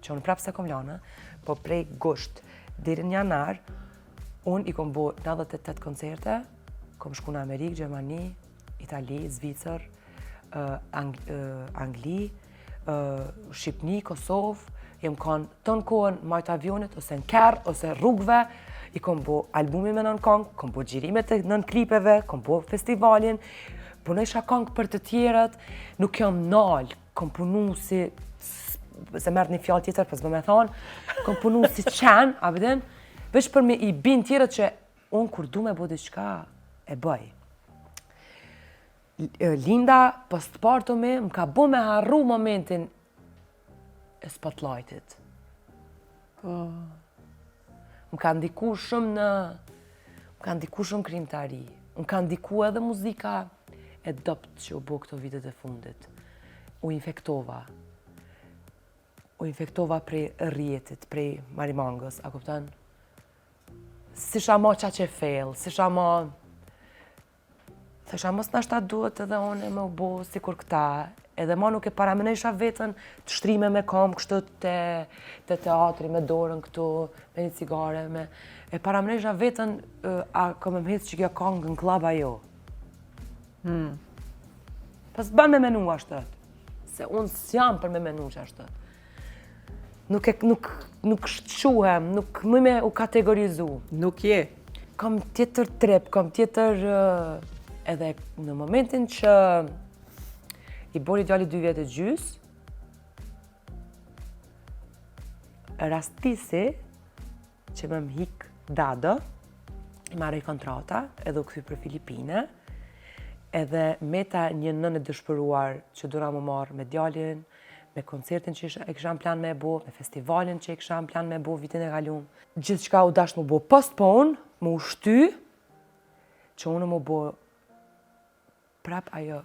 Që unë prapë se kom lana, po prej gusht, deri në 1 janar, unë I kom bo 98 koncerte, kom shku në Amerikë, Gjermani, Itali, Zvicër, Angli, Shqipni, Kosovë, jem kanë ton kohën majtë avionit, ose në kerë, ose rrugëve, i kom bo albumi me nën këngë, kom bo gjirimet e nën klipeve, kom bo festivalin, punojsha këngë për të tjerët, nuk jam nalë, kom punu si, se merë një fjallë tjetër, për s'bë me thonë, kom punu si qenë, a vedin, veç për me i bin tjerët që unë kur du me bo diqka, e bëj. Linda, postpartum më ka bo me harru momentin e spotlightit. Më ka ndiku shumë krimtari. Më ka ndiku edhe muzika e dopt që u bo këto vitet e fundit. U infektova. U infektova prej rjetit, prej marimangës, a kupton? Si shama qa që fail, si shama... Thësha, mos nashta duhet edhe unë me u bo si kur këta, edhe ma nuk e paramenesha vetën të shtrime me kam kështu të teatri, me dorën këtu, me një cigare, e paramenesha vetën a kom e më hecë që kjo kongë në klaba jo. Pas ban me menu ashtët, se unë s'jam për me menu që ashtët. Nuk shquhem, nuk më me u kategorizu. Nuk je. Kam tjetër trep, kam tjetër... Edhe në momentin që i bori djali 2 vjetë e gjys, rastisi që më hik dado, i marrë i kontrata, edhe u këthy për Filipine, edhe meta një nënë e dëshpëruar që dura më marrë me djalin, me koncertin që e kësham plan me e bo, me festivalin që e kësham plan me e bo vitin e kalum. Gjithë qka u dash më bo postpone, më ushty, që unë më bo prap ajo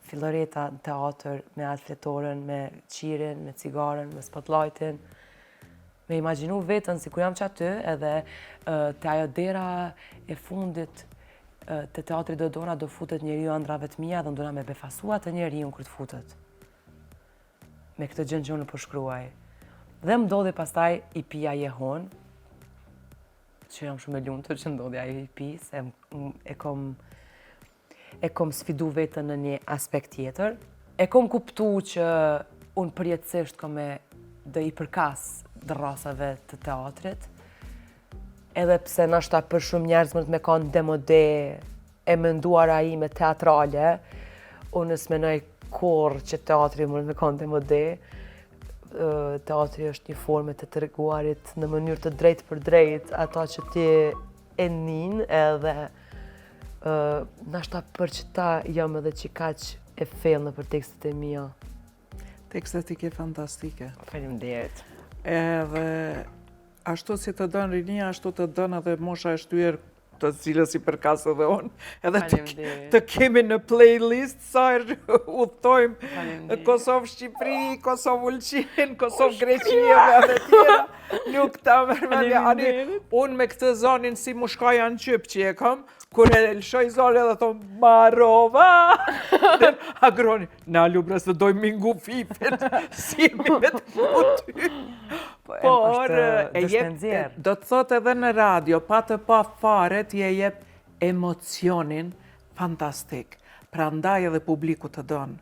Filoreta në teatr, me atë fletoren, me qirin, me cigaren, me spotlightin. Me imaginu vetën si kur jam që aty, edhe të ajo dera e fundit të teatri Dodona do futet njeri u andrave të mija dhe ndona me befasua të njeri unë kërë të futet. Me këtë gjënë që unë përshkruaj. Dhe më ndodhi pastaj i pia jehon, që jam shumë e lumtur që ndodhi ajo i pi, se e kom sfidu vetën në një aspekt tjetër. E kom kuptu që unë përjetësisht kom e dhe i përkas dërrasave të teatrit. Edhe pse nashta për shumë njerëz më të me kanë demode e menduara ime teatrale, unë s'menoj kur që teatri më të me kanë demode. Teatri është një formë të treguarit në mënyrë të drejtë për drejtë, ata që ti e nin edhe nashta për që ta jam edhe që kaq e fellë në për tekstet e mia. Tekstet i ke fantastike. Faleminderit. Edhe ashtu si të dënë rinia, ashtu të dënë edhe mosha e shtyër të cilës i përkas edhe unë. Edhe të kemi në playlist, sa udhtojmë Kosovë Shqipëri, Kosovë Ulqin, Kosovë Greqia dhe tjera. Nuk ta mërmendja. Unë me këtë zonin si mushka janë qyp që e kam, kur e lëshoj zonin edhe thonë, Marova! Dhe agroni, na lubres të dojmë mingu fifin, si mi me të futy. Por, do të thot edhe në radio, pa të pa fare t'je jep emocionin fantastik. Pra ndaj edhe publiku të donë.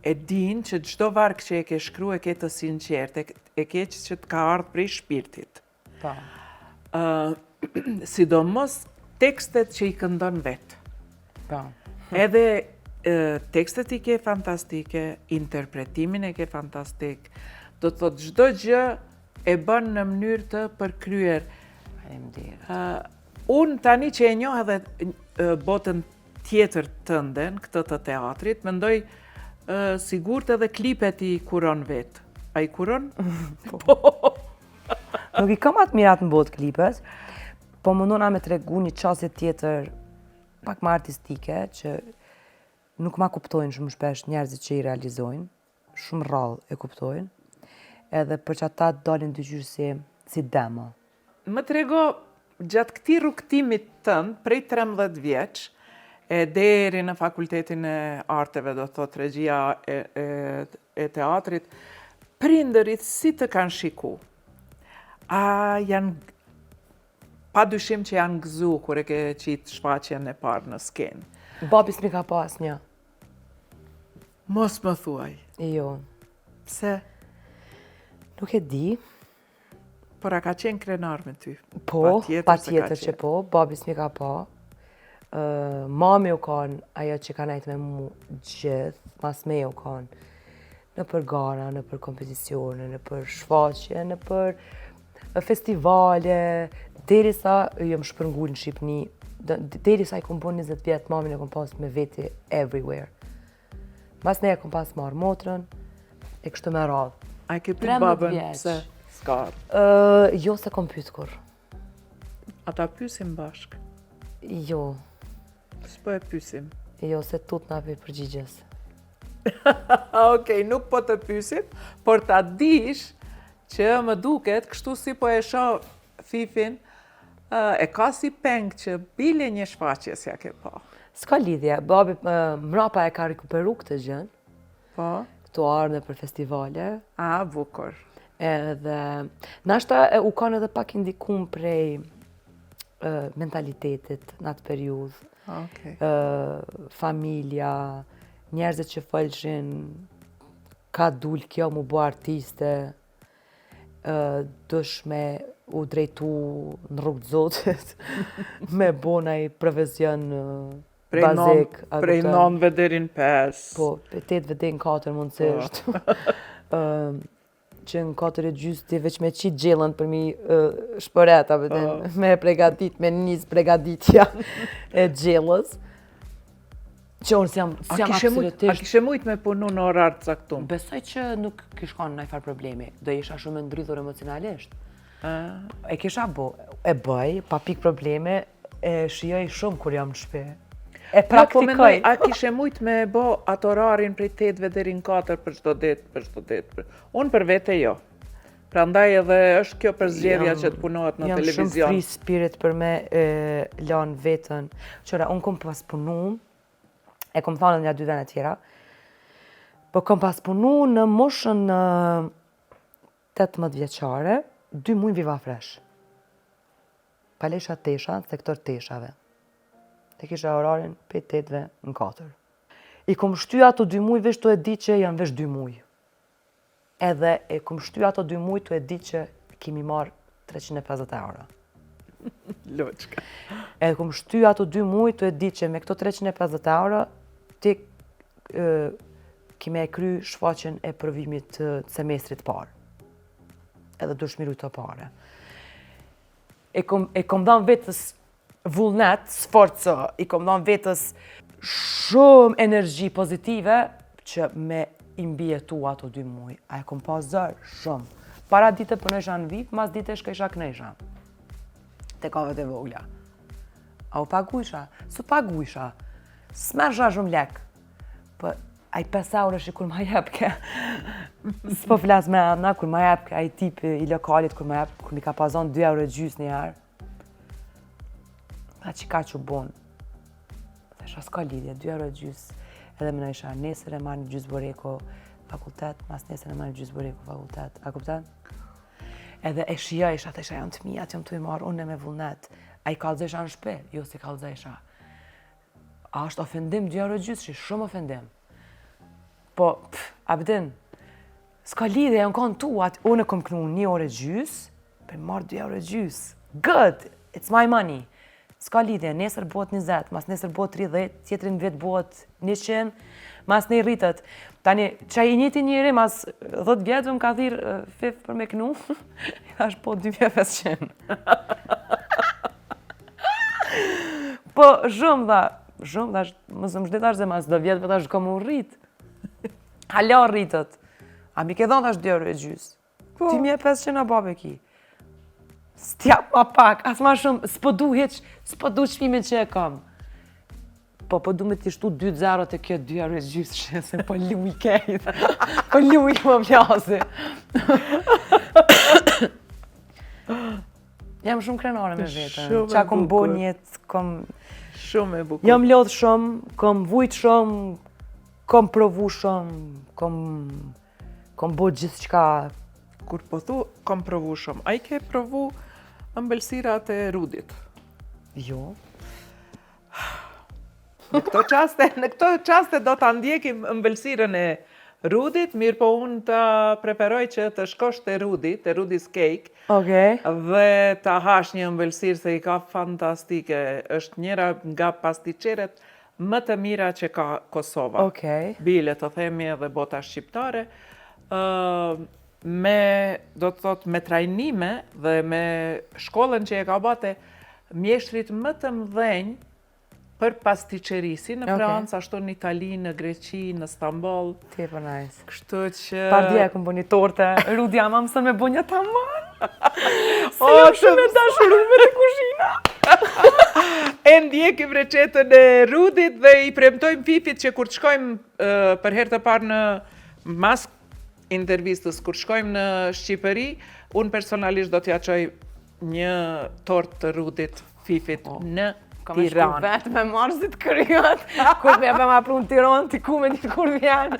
E din që çdo varg që e ke shkru e ke të sinqert, e ke që të ka ardhë prej shpirtit. Sidomos tekstet që i këndon vetë. Edhe tekstet i ke fantastike, interpretimin e ke fantastik, do të thot çdo gjë e bën në mënyrë të përkryer. Unë tani që e njoh edhe botën tjetër tënden, këtë të teatrit, mendoj sigurt edhe klipet i kuron vetë. A i kuron? Po. Nuk i kam atë mirat në botë klipet, po mundona me tregu një qasje tjetër pak më artistike, që nuk ma kuptojnë shumë shpesh njerëzit që i realizojnë, shumë rrallë e kuptojnë, edhe për që ata dalin dy gjyrë si demo. Më trego, gjatë këti rrugtimit tënd, prej 13 vjeç, e deri në fakultetin e arteve, do thot regjia e teatrit, prindërit si të kanë shiku? A janë pa dyshim që janë gëzu kur e ke qitë shfaqjen e parë në skenë. Babi s'mi ka pas një. Mos më thuaj. Jo. Pse? Nuk e di. Por a ka qenë krenar me ty? Po, se pa ka tjetër që qenë. po, babi s'mi ka pa. Mami u kanë ajo që ka nejtë me mu gjithë, mas me u kanë. Në për gara, në për kompeticione, në për shfaqje, në për festivale, derisa jëm shpërngull në Shqipni, derisa i kom bo 20 vjetë, mamin e kom pas me veti everywhere. Mas ne e kom pas marrë motrën, e kështu me radhë. A e ke pyet 13 babën vjeç. pse s'ka ardhur? Jo se kom pyet kur. Ata pyesim bashk. Jo, S'po e pyesim. jo se tut na për përgjigjes. Okej, nuk po të pyesim, por ta dish që më duket, kështu si po e shoh Fifin, e ka si peng që bile një shfaqje s'ja ke pa. S'ka lidhje, babi mrapa e ka rikuperu këtë gjën, Po? këtu ardhe për festivale, A, bukur. edhe nashta u kanë edhe pak indikum prej mentalitetit në atë periudhë, Okej. familja, njerëzit që folshin ka dul kjo mu bo artiste, dush me u drejtu në rrugë të Zotit, me bo naj profesion bazik. a Prej kupton? 9 deri në 5. Po, 8 deri në 4 mundësisht. Që në 4:30 ti veç me qitë gjellën për mi shpëret, me pregadit, me njës pregaditja e gjellës. Që unë s'jam A absolutisht. kishe mujt me punu në orar të caktum? Besoj që nuk kish kanë ndaj farë problemi. Do isha shumë e ndridhur emocionalisht. E kisha bo, e bëj, pa pik probleme, e shijoj shumë kur jam në shtëpi. E Po mendoj, praktikoj. a kishe mujt me bo atë orarin prej 8 deri në 4 për çdo ditë. Unë për vete jo. Prandaj edhe është kjo përzgjedhja që të punohet në Jam shumë televizion. free spirit për me lanë vetën. Qëra, unë kom pas punu, e kom thonë nga 2 vene tjera, po kom pas punu në moshën 18 vjeqare, 2 muaj viva fresh. Palesha Tesha, sektor Teshave. Te kisha orarin për 8 në 4. I kom shty ato 2 muaj veç të e di që janë veç 2 muaj. Edhe e kom shty ato 2 muaj të e di që kemi marrë 350 euro. Loçka. Edhe kom shty ato 2 muaj të e di që me këto 350 euro ti kime e kry shfaqjen e provimit të semestrit parë. Edhe do shmiru të pare. E kom dhanë vetës vullnet, sforco, i kom dhanë vetës shumë energji pozitive që me imbjetu ato 2 muaj. A e kom pas zërë shumë. Para dite përnesha në VIP, mas dite shkësha kënesha. Te kavet e vogla. A u pagujsha? Su pagujsha. S'mersha shumë lek. Po, a i 5 euro që kur ma jepke. S'po flas me ana, kur ma jepke, a i tipi i lokalit, kur ma jepke, kur mi ka pazon 2 euro gjys një herë. Tha që ka që bon. Thesha s'ka lidhje, 2 euro gjys. Edhe më në isha nesër e marrë një gjys boreko fakultet, mas nesër e marrë një gjys boreko fakultet. A kupten? Edhe e shia isha, thesha janë të mijat, jam të i marrë, unë e me vullnet. A i kalëzesha në shpe? Jo si kalëzesha. A është ofendim 2 euro gjys, që shumë ofendim. Po, abdin, s'ka lidhje, janë kanë tuat, unë e kom kënu 1 orë gjys, për marrë 2 euro gjys. Good, it's my money. S'ka lidhje, nesër bëhet 20, mas nesër bëhet 30, tjetërin vjet bëhet 100, mas ne rritët. Tani, qaj i njëti njëri, mas 10 vjetë më ka thirë fif për me kënu, i thash po 2500. Po, shumë dha, më zë më shdetash dhe mas 10 vjetë për thash kom u rritë. Hala rritët. A mi ke dhonë thash 2 euro e gjys. 2500 a babe ki. Stjap ma pak, as ma shumë, s'po du çmimin që e kam. Po du me t'i shtu 2-0 të kjo 2 euro e gjys që se po luj kejt. Po luj më plasi. Jam shumë krenare me vetën. Shumë e Qa kom bo bukur. njetë, kom... Shumë e bukur. Jam lodh shumë, kom vujt shumë, kom provu shumë, kom bo gjithë qka. Kur po thu, kom provu shumë. A i ke provu ëmbëlsirat e rudit. Jo. Në këto qaste do ta ndjekim ëmbëlsirën e rudit, mirë po unë të preferoj që të shkosh te Rudi's Cake, Okej. dhe ta hash një ëmbëlsirë se i ka fantastike. Është njëra nga pastiqeret më të mira që ka Kosova. Okej. Bile të themi edhe bota shqiptare. Do të thot me trajnime dhe me shkollën që e ka bate mjeshtrit më të mëdhenj për pastiqerisi në Francë, ashtu në Itali, në Greqi, në Stamboll. Tepër nice. Kështu që... Pardia e kom bo një torte, Rudi ama mësën me bo një tamar. Se jam shumë e dashuruar të kuzhina. E ndjekim recetën e Rudit dhe i premtojmë Fifit që kur të shkojmë për herë të parë në mas intervistës, kur shkojmë në Shqipëri, unë personalisht do t'ja qoj një tort të Rudit Fifit në Kam e shku Tiranë. vetë me marëzit kryot, kur me më apru në Tiranë, t'i ku me një kur vjen,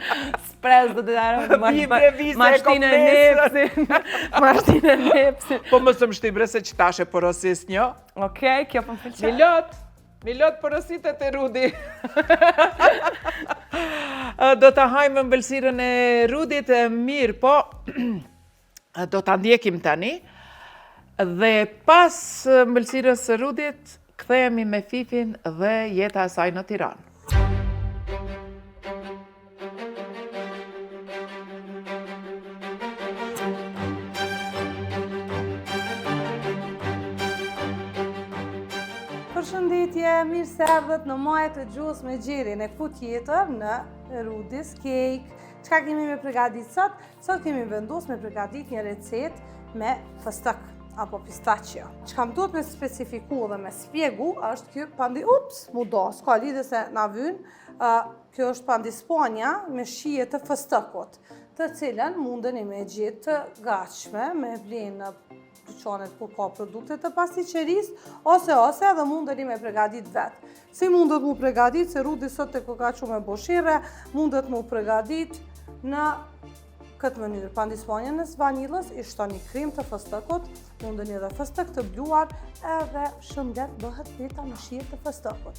sprez do të darë, mashtinë e nepsin, mashtinë e nepsin. Po më së më shtibre se që tashe porosis një. Okej, kjo po më pëlqen. Milot porositet e Rudi. Do të hajmë ëmbëlsirën e Rudit, mirë, po do të ndjekim tani. Dhe pas ëmbëlsirës së Rudit, kthehemi me Fifin dhe jeta e saj në Tiranë. Përshëndetje, mirë se erdhët në majë të gjuhës me Gjerin e këtu tjetër në Rudi's Cake. Çka kemi me përgatit sot? Sot kemi vendosur me përgatit një recet me fëstëk apo pistachio. Çka më duhet me specifiku dhe me spjegu është kjo pandi, s'ka lidhje se na vyn, kjo është pandi Spanja me shije të fëstëkut, të cilën mundeni me gjetë të gatshme, me blenë në dyqanet ku ka produkte të pastiqerisë, ose edhe mundeni me përgatit vetë. Si mundet mu përgatit, se Rudi sot të ka që me boshire, mundet mu përgatit në këtë mënyrë. Pandi Spanjës vanilës i shton një krim të fëstëkut, mundeni edhe fëstëk të bluar, edhe shëndet bëhet peta në shije të fëstëkut.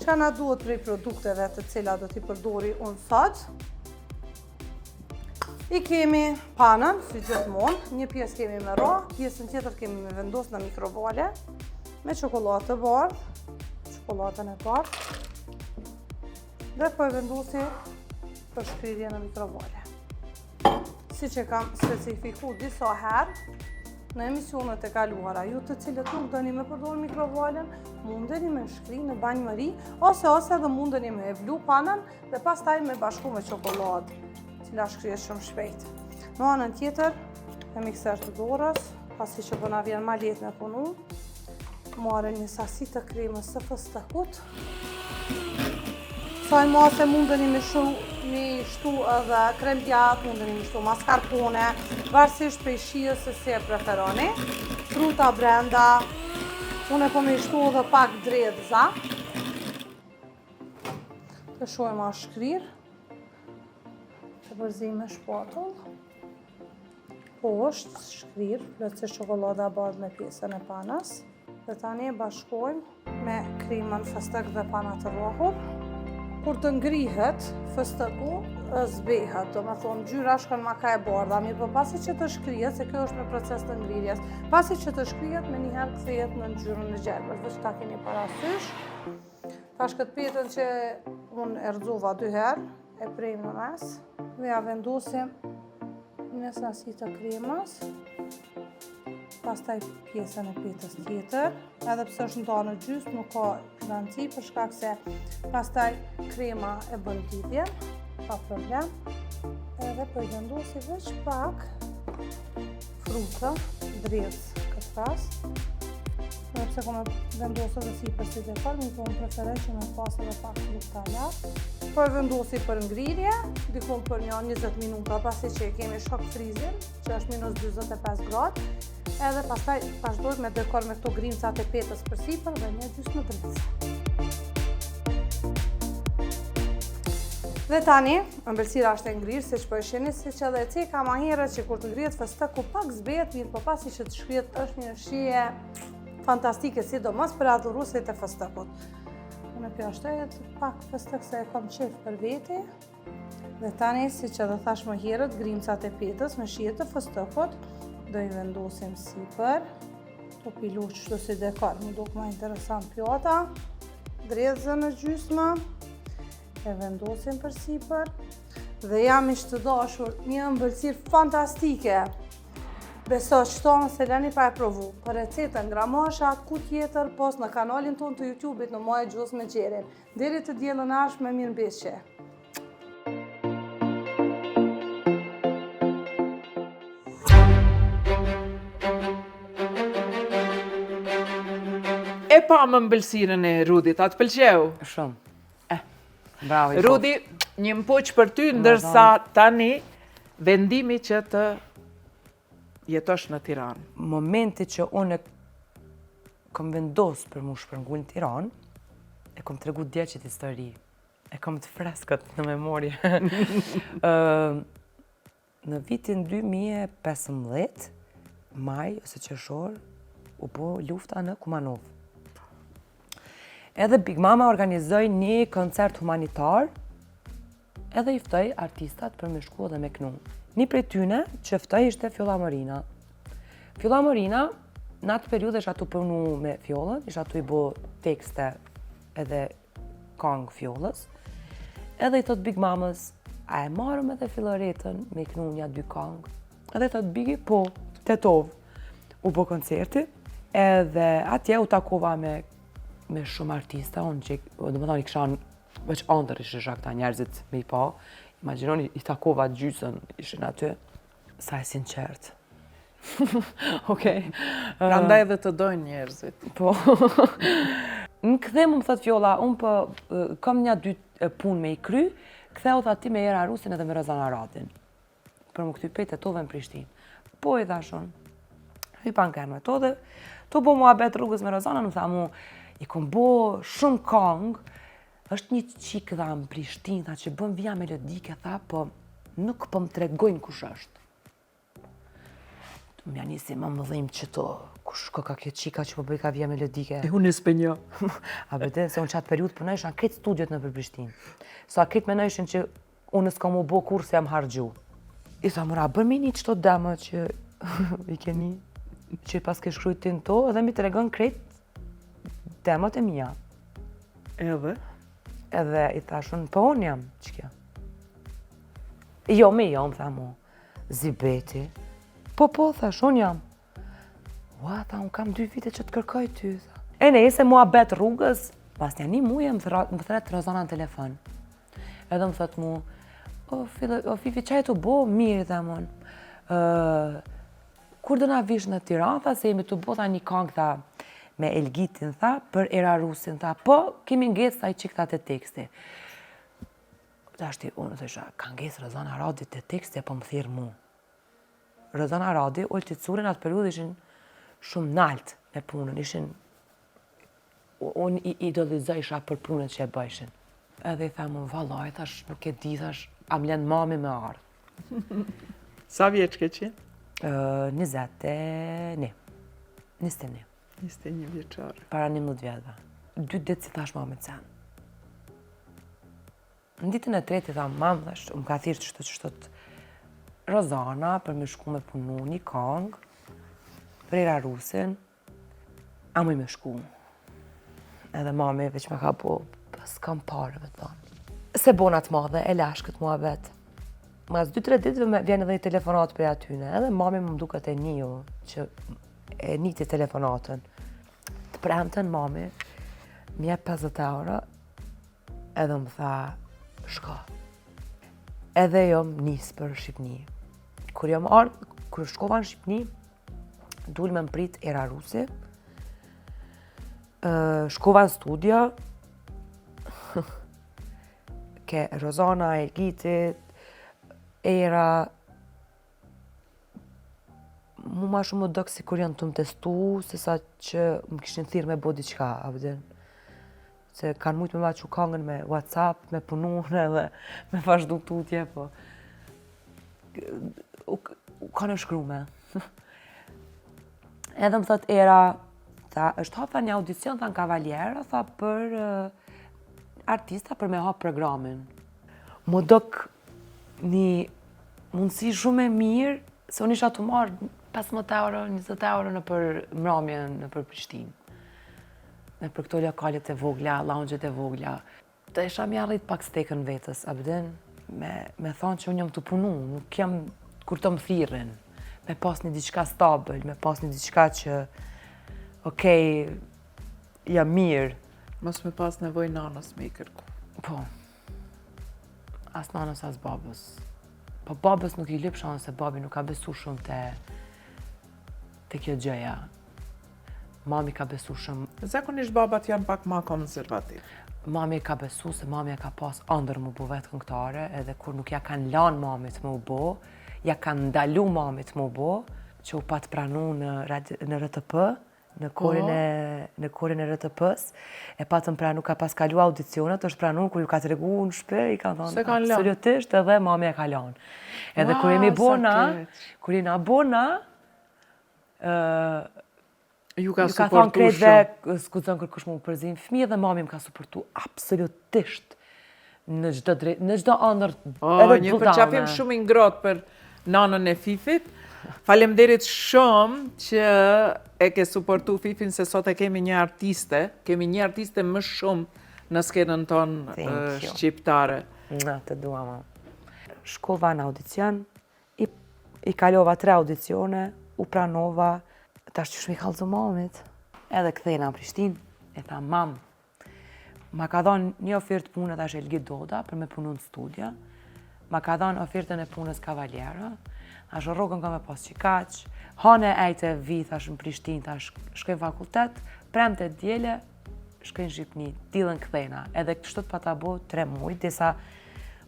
Çka na duhet prej produkteve të cilat do t'i përdori unë sot? I kemi panën, si gjithmonë, një pjesë kemi me ra, pjesën tjetër kemi me vendos në mikrovale, me çokoladë të bardhë, çokoladën e bardhë, dhe po e vendosi për shkrirje në mikrovale. Si që kam specifiku disa herë në emisionet e kaluara, ju të cilët nuk doni me përdorë mikrovalen, mundeni me shkri në banjëri, ose edhe mundeni me e vlu panën dhe pastaj me bashku me çokoladë, cila shkrihet shumë shpejt. Në anën tjetër, e mikser të dorës, pasi që po na vjen ma lehtë me punu, marrë një sasi të kremës së fëstëkut. Saj mase mundeni me shtu edhe krem djatë, mundeni me shtu mascarpone, varësisht prej shijes se si e preferoni. Fruta brenda, unë po me shtu edhe pak dredza. Të shojmë a shkrir, të përzim me shpatull. Po është shkrir, plotësisht çokolada bardhë me pjesën e panës. Dhe tani e bashkojmë me krimën fëstëk dhe pana të rrohur. Kur të ngrihet, fëstëku zbehet, do me thonë gjyra shkon ma ka e bardha, mirë po pasi që të shkrihet, se kjo është me proces të ngrirjes, pasi që të shkrihet me njëherë kthehet në ngjyrën e gjelbër, dhe që ta keni parasysh. Tash këtë petën që unë e rrëzova 2 herë, e prejmë në mes, dhe ja vendosim në sasi të kremës, pastaj pjesën e petës tjetër, edhe pse është nda në gjysmë, nuk ka garanci për shkak se pastaj krema e bën lidhjen, pa problem. Edhe po i vendosi veç pak fruta, dredhë këtë rast. Edhe pse kom vendosur dhe sipër si dekor, mi po më preferoj që me pas edhe pak fruta lartë. Po e vendosi për ngrirje, dikon për një 20 minuta, pasi që kemi shok frizin, që është -45 gradë. Edhe pastaj vazhdojmë me dekor me këto grimcat e petës përsipër dhe një gjysmë dredhë. Dhe tani, ëmbëlsira është e ngrirë, si që po e sheni, si që edhe e ceka ma herët që kur të ngrihet fëstëku pak zbehet, mirë po pasi që të shkrihet është një shije fantastike, sidomos për adhuruesit e fëstëkut. Unë kjo është e pak fëstëk se e kam qef për veti. Dhe tani, si që edhe thash më herët, grimcat e petës me shijet të fëstëkut, do i vendosim sipër. To pilu qështu si dekor, më duk ma interesant pjata. Drezën në gjysmë. E vendosim për sipër dhe jam i të dashur një ëmbëlsirë fantastike. Beso që to se leni pa e provu. Për recetën gramasha, ku tjetër, pos në kanalin ton të YouTube-it në Maja Gjos me Gjerin. Deri të diellën ashtë me mirë mbeshje. E pa më ëmbëlsirën e Rudit, atë pëlqeu? Shumë. Bravo. Rudi, një mpoq për ty, ndërsa tani vendimi që të jetosh në Tiranë. Momenti që unë kom vendos për mu shpërngull në Tiranë, e kom tregu djeqit histori. E kom të freskët në memorje. Në vitin 2015, maj ose qershor, u bo lufta në Kumanov. Edhe Big Mama organizoi një koncert humanitar, edhe i ftoi artistat për me shku dhe me knu. Një prej tyne që ftoi ishte Fjolla Morina. Fjolla Morina, në atë periudhë isha tu punu me fjollën, isha tu i bo tekste edhe kong fjollës. Edhe i thot Big Mamës, a e marrëm edhe Filoretën me knu një 2 kong? Edhe i thot Bigi, po, tetov. U bo koncerti, edhe atje u takova me shumë artista, unë që, dhe më thani, këshan, veç andër ishe këta njerëzit me i pa. Imaginoni, i takova gjysën, ishin aty. Sa e sinqert. Okej. Prandaj edhe të dojnë njerëzit. Po. Në këthem më thot Fjolla, unë kam një 2 punë me i kry, këtheu tha ti me Era Rusin edhe me Rozana Radin. Për më këty pejt e tove në Prishtinë. Po i thashon, hypan kërë me to dhe, to bo mua bet rrugës me Rozana, në tha mu, i kom bo shumë kong, është një qikë dha në Prishtinë, tha që bëm vija melodike, tha, po nuk po më tregojnë kush është. Mja nisi më më dhejmë që to, kush ka kjo qika që po bëj ka vija melodike. E unë s'pe një. A bete, se unë qatë periud përna isha këtë studiot në për Prishtinë. Sa këtë me nëjshin që unë s'ka mu bo kur se jam hargju. I tha, mëra, bërmi një qëto dama që i keni, që pas ke shkrujt të në to, edhe mi të regon krejt temat e mija. Edhe? Edhe i thashun, po unë jam, që kjo? Jo, me jo, më tha mu, Zibeti. Po, thash, unë jam. Ua, tha, unë kam 2 vite që të kërkoj ty, tha. E nejse mua bet rrugës, pas një muje më thret Rozana në telefon. Edhe më thot mu, o Fifi, qaj të bo, mirë, tha mun. Kur do na vish në Tiranë, tha, se jemi të bo, tha, një kong, tha, me Elgitin, tha, për Era Rusin, tha, po, kemi nges, tha, i qikta të teksti. Da shti, unë të isha, ka nges Rozana Radi të teksti, po më thirë mu. Rozana Radi, ullë të curin atë periud ishin shumë nalt me punën, ishin, unë i idolizojsha për punën që e bëjshin. Edhe i tha mu, valaj, thash, nuk e di, thash, am len mami me ardhë. Sa vjeç ke qenë? 21. 21 vjeçare. Para 11 vjetëve. 2 ditë si thash mamë të sen. Në ditën e treti tha mamë, thash, më ka thirë qështot Rozana për me shku me punu një kong, për Era Rusin, a më i me shku. Edhe mami veç me ka po, s'kam pareve të thonë. Se bonat madhe, e lashkët mua vetë. Mas 2-3 ditëve vjen edhe i telefonat për atyne, edhe mami më duket e njëju, që e njëti telefonatën. Të premten mami, më jep 50 euro, edhe më tha, shko. Edhe jo më nisë për Shqipni. Kur shkova në Shqipni, dul me më prit Era Rusi, shkova në studio, ke Rozana, Elgitit, Era, mu ma shumë më dëkë si kur janë të më testu, se sa që më kishin thirë me bo diqka, a vëdin. se kanë mujtë me ma që kangën me WhatsApp, me punun edhe me vazhdu tutje, po u kanë shkru me. Edhe më thot Era, tha, është hapa një audicion, tha në Kavaliera, tha për artista për me hap programin. Më dok një mundësi shumë e mirë, se unë isha të marrë 15 euro, 20 euro në për mramjen në për Prishtinë. Në për këto lokalet e vogla, lounge-et e vogla. Të isha mi arrit pak stekën vetës, abden, me thonë që unë jam të punu, nuk jam kur të më thirrin, me pas një diçka stabil, me pas një diçka që, okej, jam mirë. Mos me pas nevoj nanës me i kërku. Po, as nanës, as babës. Po babës nuk i lyp shanë se babi nuk ka besu shumë te kjo gjëja. Mami ka besu shumë. Zakonisht babat janë pak ma konservativ. Mami ka besu se mami ka pas ëndër mu bu vetë këngëtare, edhe kur nuk ja kanë lanë mamit mu bu, ja kanë ndalu mamit mu bu, që u pat pranu në RTP, në korin e RTP-s, e patën pranu, ka pas kalu audicionet, është pranu, kur ju ka të regu në shpe, i ka thonë, absolutisht, edhe mami e ka lanë. Edhe kur jemi bona, kur jena bona, ju ka thonë suportu krejtve, s'ku thënë kërkush mu përzim fëmijë, dhe mami më ka suportu absolutisht në çdo ëndër, edhe një përqafim shumë i ngrohtë për nanën e Fifit. Faleminderit shumë që e ke suportu Fifin, se sot e kemi një artiste më shumë në skenën tonë shqiptare. Na, të dua, ma. Shkova në audicion, i kalova 3 audicione, u pranova, tash që shmi kallëzu mamit. Edhe kthejna në Prishtinë, e tha, mam, ma ka dhënë një ofertë punë tash Elgi Doda për me punu në studia, ma ka dhënë ofertën e punës Kavaliera, tash rrogën ka me pas qikaq, hane ejte vi, tash në Prishtinë, tash shkojnë fakultet, premte djele, shkojnë Shqipni, dilën kthejna, edhe kështu pa ta bo 3 muaj, disa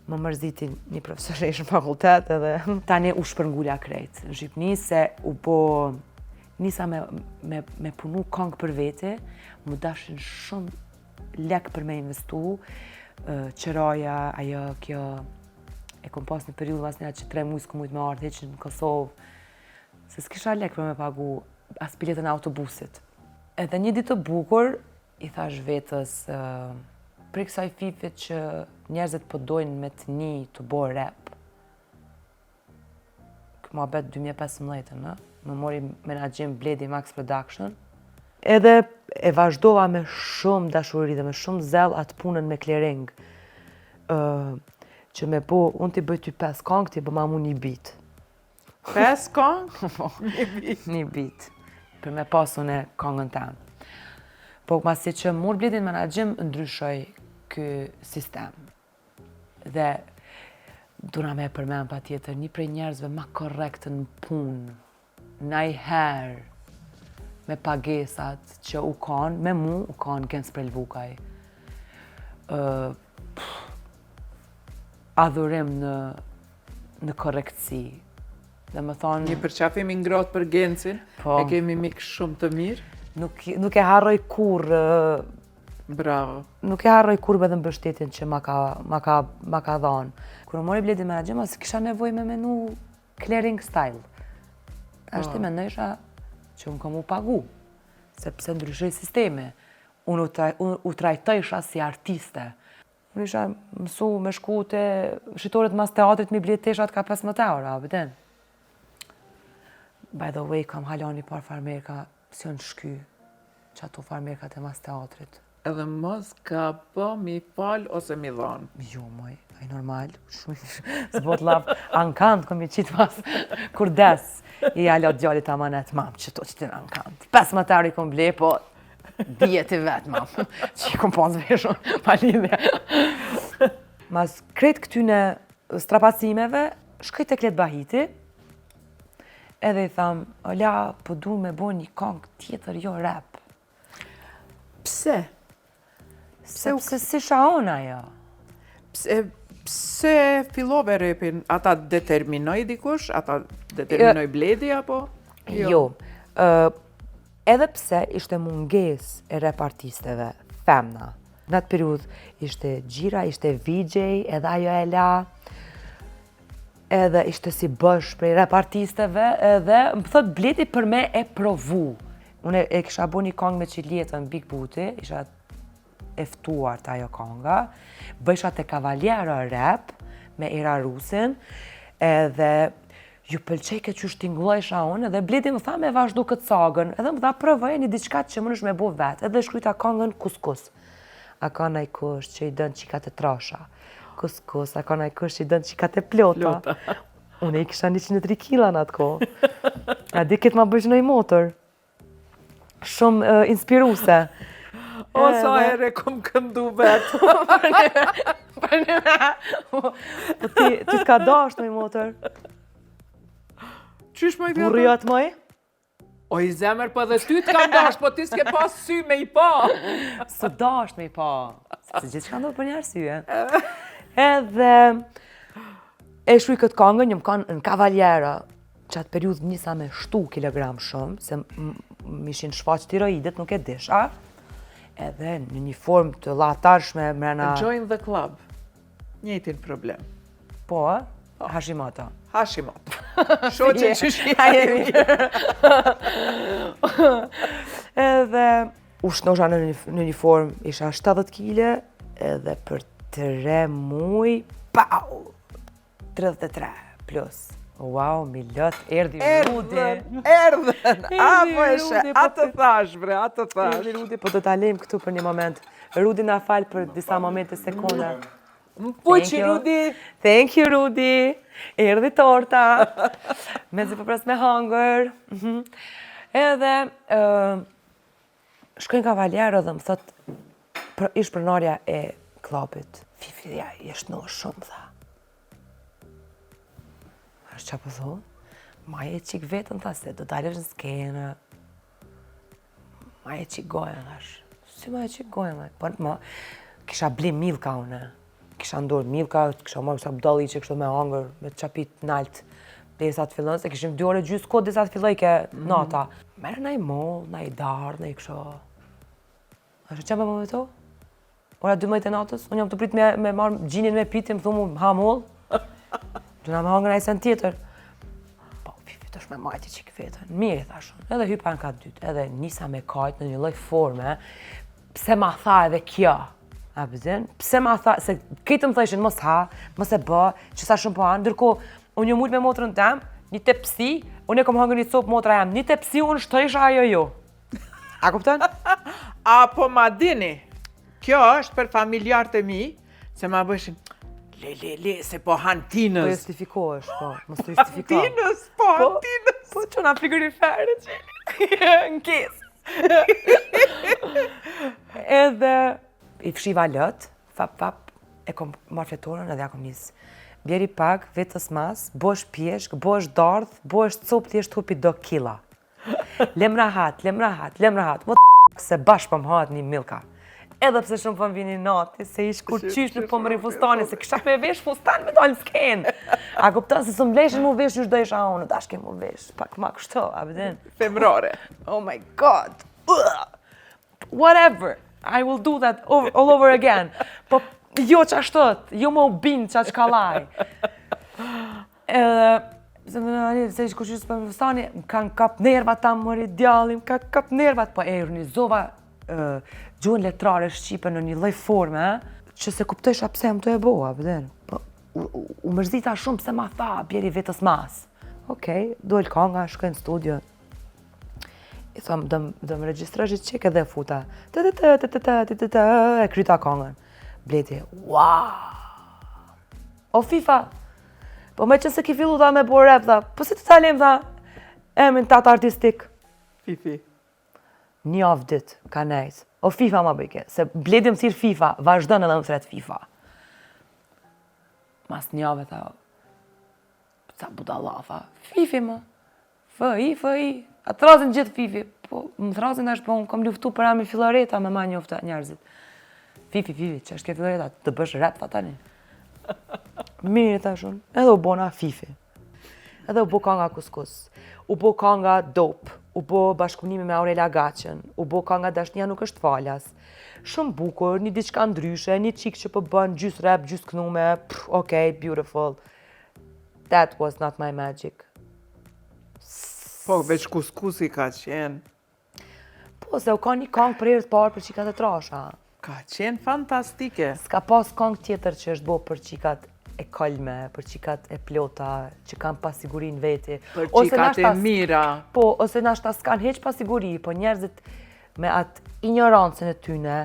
më mërzitin një profesoresh në fakultet, edhe tani u shpërngulja krejt në Shqipni, se u bo nisa me punu kong për vete, më dashin shumë lek për me investu, qëraja, ajo kjo, e kom pas një periudhë mas një që 3 muaj s'ku mujt me ardhë heqin në Kosovë, se s'kisha lek për me pagu as biletën e autobusit. Edhe një ditë të bukur, i thash vetës, për kësaj Fifit që njerëzit po dojnë me të një të bo rap. Këma bet 2015, në? Më mori menaxhim Bledi Max Production. Edhe e vazhdova me shumë dashuri dhe me shumë zell atë punën me clearing. Që me bo, unë t'i bëj ty 5 kong, t'i bëma mu 1 bit. 5 kong? 1 bit. Për me pasun e kongën temë. Po masi që mor Bledin menaxhim, ndryshoj ky sistem. Dhe duna me përmen pa tjetër, një prej njerëzve ma korrekt në punë, najher me pagesat që u kanë, me mu u kanë Gens Prelvukaj. Adhurim në korrektësi. Dhe më thonë... Një përqafim i ngrohtë për Gensin, e kemi mik shumë të mirë. Nuk e harroj kur... Bravo. Nuk e harroj kur edhe mbështetjen që ma ka dhanë. Kur mori Bledin menaxhim, as kisha nevojë me menu clearing style. Ashtë i mendojsha që unë kam u pagu, sepse ndryshoj sistemi. Unë u trajtojsha si artiste. Unë isha mësu me shku te shitoret mas teatrit mi bileteshat ka 15 euro, abeten. By the way, kam halani par farmerka, si janë shky që ato farmerkat e mas teatrit. Edhe mos ka po mi fal ose mi dhanë. Jo, moj, aj normal, shumë, s'bot laf, ankant, kom i qitë mas, kur des, i alot gjallit amanet, mam, që to që ti në ankant. 15 euro i kom ble, po, dijet i vetë, mam, që i kom pas veshon, pa lidhja. Mas krejt këtyne strapacimeve, shkoj të Klet Bahiti, edhe i tham, ola, po du me bo një kong tjetër, jo rap. Pse? Sepse si shaona jo. Pse fillove repin? Ata determinoj dikush? Ata determinoj Bledi, apo? Jo. Edhe pse ishte munges e rap artisteve, femna, Në atë periudhë ishte Gjira, ishte VJ, edhe ajo e la, edhe ishte si bësh prej rap artisteve, edhe më thot Bledi për me e provu. Unë e kisha bo një kongë me Qilietën Big Booty, isha eftuar të ajo konga, bëjsha të Cavaliera rap me Ira Rusin, edhe ju pëlqej këtë që shtingullojsha unë, edhe Bledi më tha me vazhdu këtë sagën, edhe më tha provoj një diçka që më nësh me bo vetë, edhe shkryta kongën Kuskus. A ka naj kush që i dënë qikat e trasha. Kuskus, a ka naj kush që i dënë qikat e plota. Unë i kisha 103 kila në atë ko. A di këtë ma bëjsh në i motor. Shumë inspiruse. O, sa ere kom këndu vetë. Ti t'ka dash në i motor. Qysh më i vjetë? Burrijat mëj? O, i zemër, po dhe ty t'ka ndash, po ti s'ke pas sy me i pa. Së dash me i pa. Se gjithë që ka ndohë për një arsye. Edhe e shruj këtë kongën, njëm kanë në Cavaliera, që atë periudhë njësa me 7 kilogram shumë, se m'ishin shfaq tiroidet, nuk e disha. Edhe në një formë të latarshme mrena... Join the club. Njëjtin problem. Po, Hashimoto. Hashimoto. Shoqe që Jemi. Edhe ushnosha në një formë, isha 70 kg, edhe për 3 muj, pau! 33 plus. Wow, mi lët, erdi Rudi. Erdhen, apo eshe, atë thash bre, atë thash. Erdi Rudi, po do t'a lejmë këtu për një moment. Rudi na falë për disa momente, sekonda. Puqi Rudi. Thank you, Rudi. Erdi torta. Me zi përpres me hangër. Edhe, shkojnë Cavaliera dhe më thot, ish pronarja e klubit. Fifi, ja, jeshtë në shumë, tha. Ashtë qa po thonë? Maje qik vetën, tha, se do t'alesh në skenë. Maje qik gojën, thash. Si maje qik gojën, thash? Po, ma, kisha bli Milka une. Kisha ndorë Milka, kisha marrë kësa budalli që kështë me hangër, me qapit nalt, derisa të fillon, se kishim 2 ore gjysë kod derisa të filloj ke nata. Merë na i moll, na i darë, na i kështë... Ashtë që me më me to? Ora 12 e natës, unë jam të prit me marrë gjinin me pitin, më thumu, ha moll. Duna me hangër na i sen tjetër. Po, Fifi, të është me majti që i këvetën. Mirë, thashun. Edhe hypa në ka dytë, edhe nisa me kajtë në një lloj forme, pse ma tha edhe kjo. A pëzin, pse ma tha, se këtë më thëshin mos ha, mos e bë, që sa shumë po hanë, ndërko, unë ju mujtë me motrën tem, një tepsi, unë e kom hangër një copë motra jam, një tepsi unë shtësha ajo jo. A kupton? Apo ma dini, kjo është për familjarët e mi, se ma bëshin, le, se po han Po tinës. justifikohesh, po, mos të justifiko. Tinës, po han tinës. Po që na frigorifere që, në kesë. Edhe, i fshiva lët, fap, e kom marrë fletorën edhe ja kom njësë. Bjeri pak, vetës mas, bosh pjeshk, bosh dardh, bosh copë thjesht hupi do kila. Lem rahat, mo se bash po më hahet një Milka. Edhe pse shumë po më vini nati, se ish kur qysh në po më rinë fustani, se kisha me vesh fustan me dalë s'kenë. A kupton se së mbleshin mu vesh, jush do isha unë, dashke mu vesh, pak ma kështo, a bëdin? Femrore. Oh my God! Whatever! I will do that all over again. Po jo qa shtot, jo më u bin qa qka laj. Se ish kushis për më fustani, më kanë kap nervat ta mëri djallim, ka kap nervat, po e urnizova gjuhën letrare shqipe në një lloj forme, që se kuptojsha pse më të e boa, përdin. Po, u mërzita shumë pse ma tha, bjeri vetës mas. Okej, dojl konga, shkoj në studio. I thom, do më registrojsh qik edhe futa. E kryta kongën. Bledi, wow! O FIFA, po me qënë se ki fillu tha me bo rap, tha, po se të talim, tha, emrin tatë artistik. Fifi. Një avë dit, ka nejtë. O FIFA ma bëjke, se Bledi më thirë FIFA, vazhdojnë edhe më thret FIFA. Mas një avë, tha, sa budalla, tha, Fifi ma, fëi, a të razin gjithë Fifi, po më të razin është, po unë kom luftu për Amir Filoreta me ma njofta njerëzit. Fifi, që është ke Filoreta, të bësh rap, tha tani. Mirë ta shumë, edhe u bona Fifi. Edhe u bo kanga Kuskus, u bo kanga Dope. u bo bashkëpunimi me Aurela Gaçën, u bo Kënga Dashnia nuk është falas. Shumë bukur, një diçka ndryshe, një qik që po bën gjys rap, gjys knume, okay, beautiful. That was not my magic. Po, veç kuskusi ka qenë. Po, se u ka një këngë për herë të parë për qikat e trasha. Ka qenë fantastike. S'ka pas këngë tjetër që është bo për qikat e kolme, për qikat e plota, që kanë pasigurin veti. Për qikat e mira. Po, ose nashta s'kan heq pasiguri, po njerëzit me atë ignorancën e tyne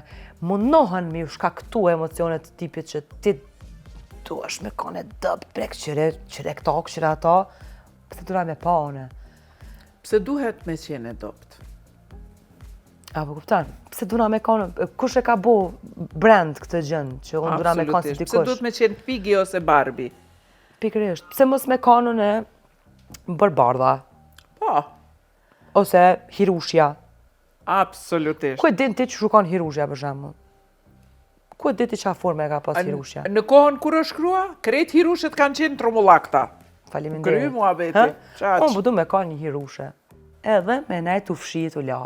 mundohen me ju shkaktu emocionet të tipit që ti duhesh me kone dëb, prek qire këta, qire ata, pëse dura me pa one. Pse duhet me qenë dopt? Apo kuptan, pëse dura me kone, kush e ka bo brand këtë gjën, që unë dura me kone si dikush. Pse duhet me qenë Piggy ose Barbie? Pikërisht, pëse mos me kanun e Barbardha, Po, ose Hirushja. absolutisht. Ku e din ti që shukon Hirushja për shembull? Ku e din ti çfarë forme ka pas Hirushja? Në kohën kur është krua, krejt Hirushet kanë qenë tromullakta. Faleminderit. Kry muhabeti. Unë po du me ka një Hirushe. Edhe me nejt u fshit u la.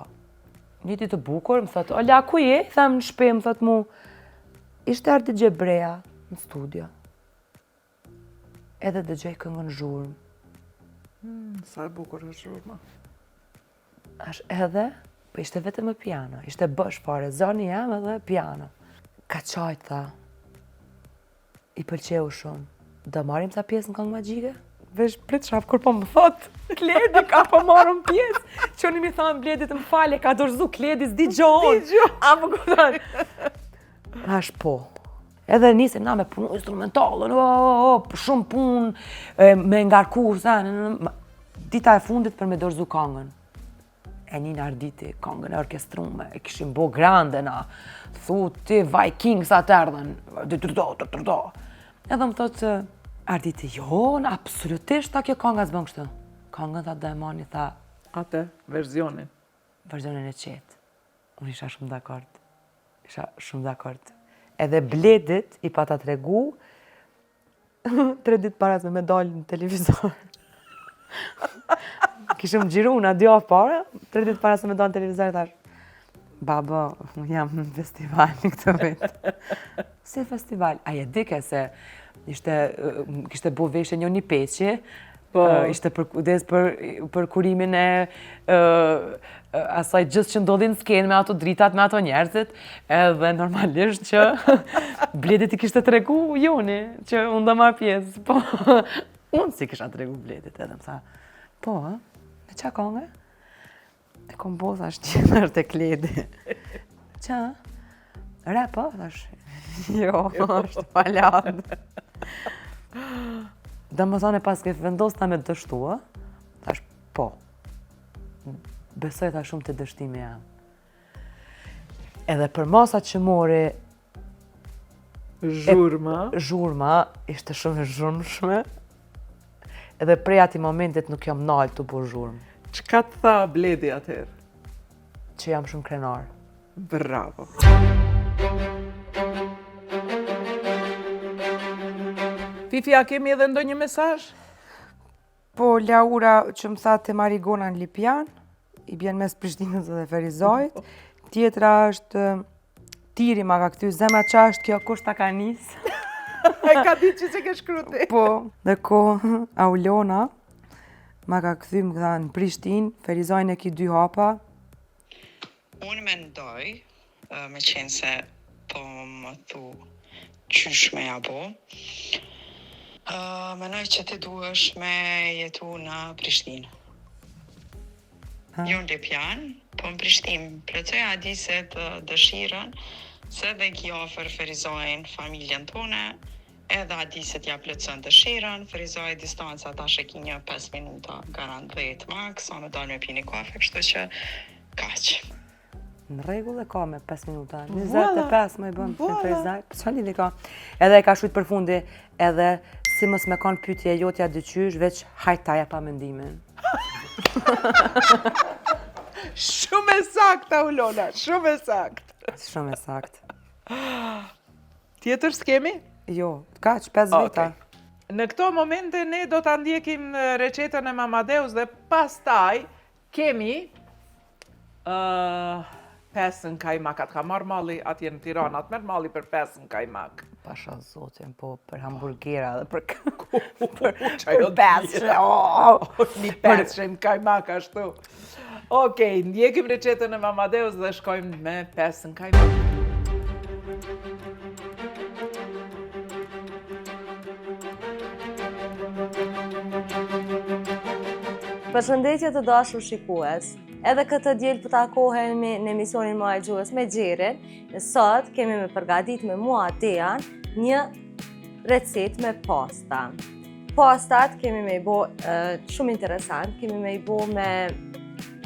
Një ditë të bukur, më thotë, "Ola, ku je?" Them në shtëpi, më thotë mu, "Ishte Ardi Gjebreja në studio." Edhe dëgjoj këngën Zhurmë. Sa e bukur është Zhurma. Edhe, po ishte vetëm me piano, ishte bësh fare, zoni jam edhe piano. Ka qajt, tha, i pëlqeu shumë. Do marim sa pjesë në këngë magjike? Vesh prit shaf, kur po më thot, Kledi ka po marrëm pjesë, që unë mi thonë Bledit më fale, ka dorëzu Kledi s'di gjohon. Apo këtan. Thash po. Edhe nisim na me punu instrumentalën, shumë punë, me ngarku, dita e fundit për me dorëzu këngën. E një Arditi, këngën e orkestrume, e kishim bo grande na, thu ti Vikings atë erdhen, do. Edhe më thotë, Arditi, jo, absolutisht ta kjo kënga s'bën kështu. Këngën tha Dajmani, tha, Atë, verzionin. versionin e qetë. Unë isha shumë dakord. Edhe Bledit i pa ta tregu, 3 ditë para se me dalë në televizor. Kishëm gjiru në adjo para, 3 ditë para se me dalë në televizor, thash, "Baba, unë jam në festival në këtë vit." Si festival? Aje dike se kishte bu veshje një peqe, ishte për kudes për kurimin e asaj gjithë që ndodhin s'kenë me ato dritat, me ato njerëzit, edhe normalisht që Bledit i kishte tregu Joni, që unë do marrë pjesë, po unë si kisha tregu Bledit, edhe më tha, po, me qa këngë? E kom bo, thash, tjetër të Kledi. Qa? Rap, po? Thash, jo, është falat. Dhe më thane pas ke vendos ta me dështua, thash, po. Besoj tha shumë të dështimi jam. Edhe për masat që mori Zhurma, ishte shumë e zhurmshme. Edhe prej ati momentit nuk jam nalë të bu zhurmë. Çka të tha Bledi atëherë? Që jam shumë krenar. Bravo. Fifi, a kemi edhe ndonjë mesazh? Po, Laura që më tha te Marigona në Lipjan, i bjen mes Prishtinës dhe Ferizajt. Tjetra është Tiri ma ka këthy, "Zemra qa është kjo, kush ta ka nisë?" E ka ditë që se ke shkruti. Po, dhe ko Aulona ma ka këthy më këtha në Prishtinë, Ferizajnë e ki 2 hapa. Unë mendoj, me qenë se po më thu qysh me ja bo, mendoj që ti duhesh me jetu në Prishtinë. Jo në Lipjan, po në Prishtinë. Plotësoj Adiset dëshiren se dhe ki ofër Ferizojnë familjen tone, edhe Adiset ja plotëson dëshiren, Ferizoj distanca ta sheki një 5 minuta, garant 10 max, sa me dalë me pini kafe, kështu që kaq. Në rregull e ka me 5 minuta, 25 më i bëm në Ferizaj, për çfarë lidhje ka? Edhe e ka shujt për fundi, edhe si mos me kanë pyetje jotja dyqysh, veç hajtaja pa mendimin. Shumë e sakt, Aulona, shumë e sakt. Shumë e sakt. Tjetër s'kemi? Jo, kaq 5 veta. Në këto momente ne do ta ndjekim recetën e Mamadeus dhe pastaj Kemi pesën kajmak, atë ka marrë malli atje në Tiranë, atë merë malli për pesën kajmak. Pasha zotin, po për hamburgera dhe për Qajo pesë. Një pesë në kajmak ashtu. Okej, ndjekim recetën e Mamadeus dhe shkojmë me pesën kajmak. Përshëndetje të dashur shikues. Edhe këtë diel për takohemi në emisionin Muaj Gjuhës me Gjerin. Sot kemi me përgatit me mua Tean një recet me pasta. Pastat kemi me i bo shumë interesant, kemi me i bo me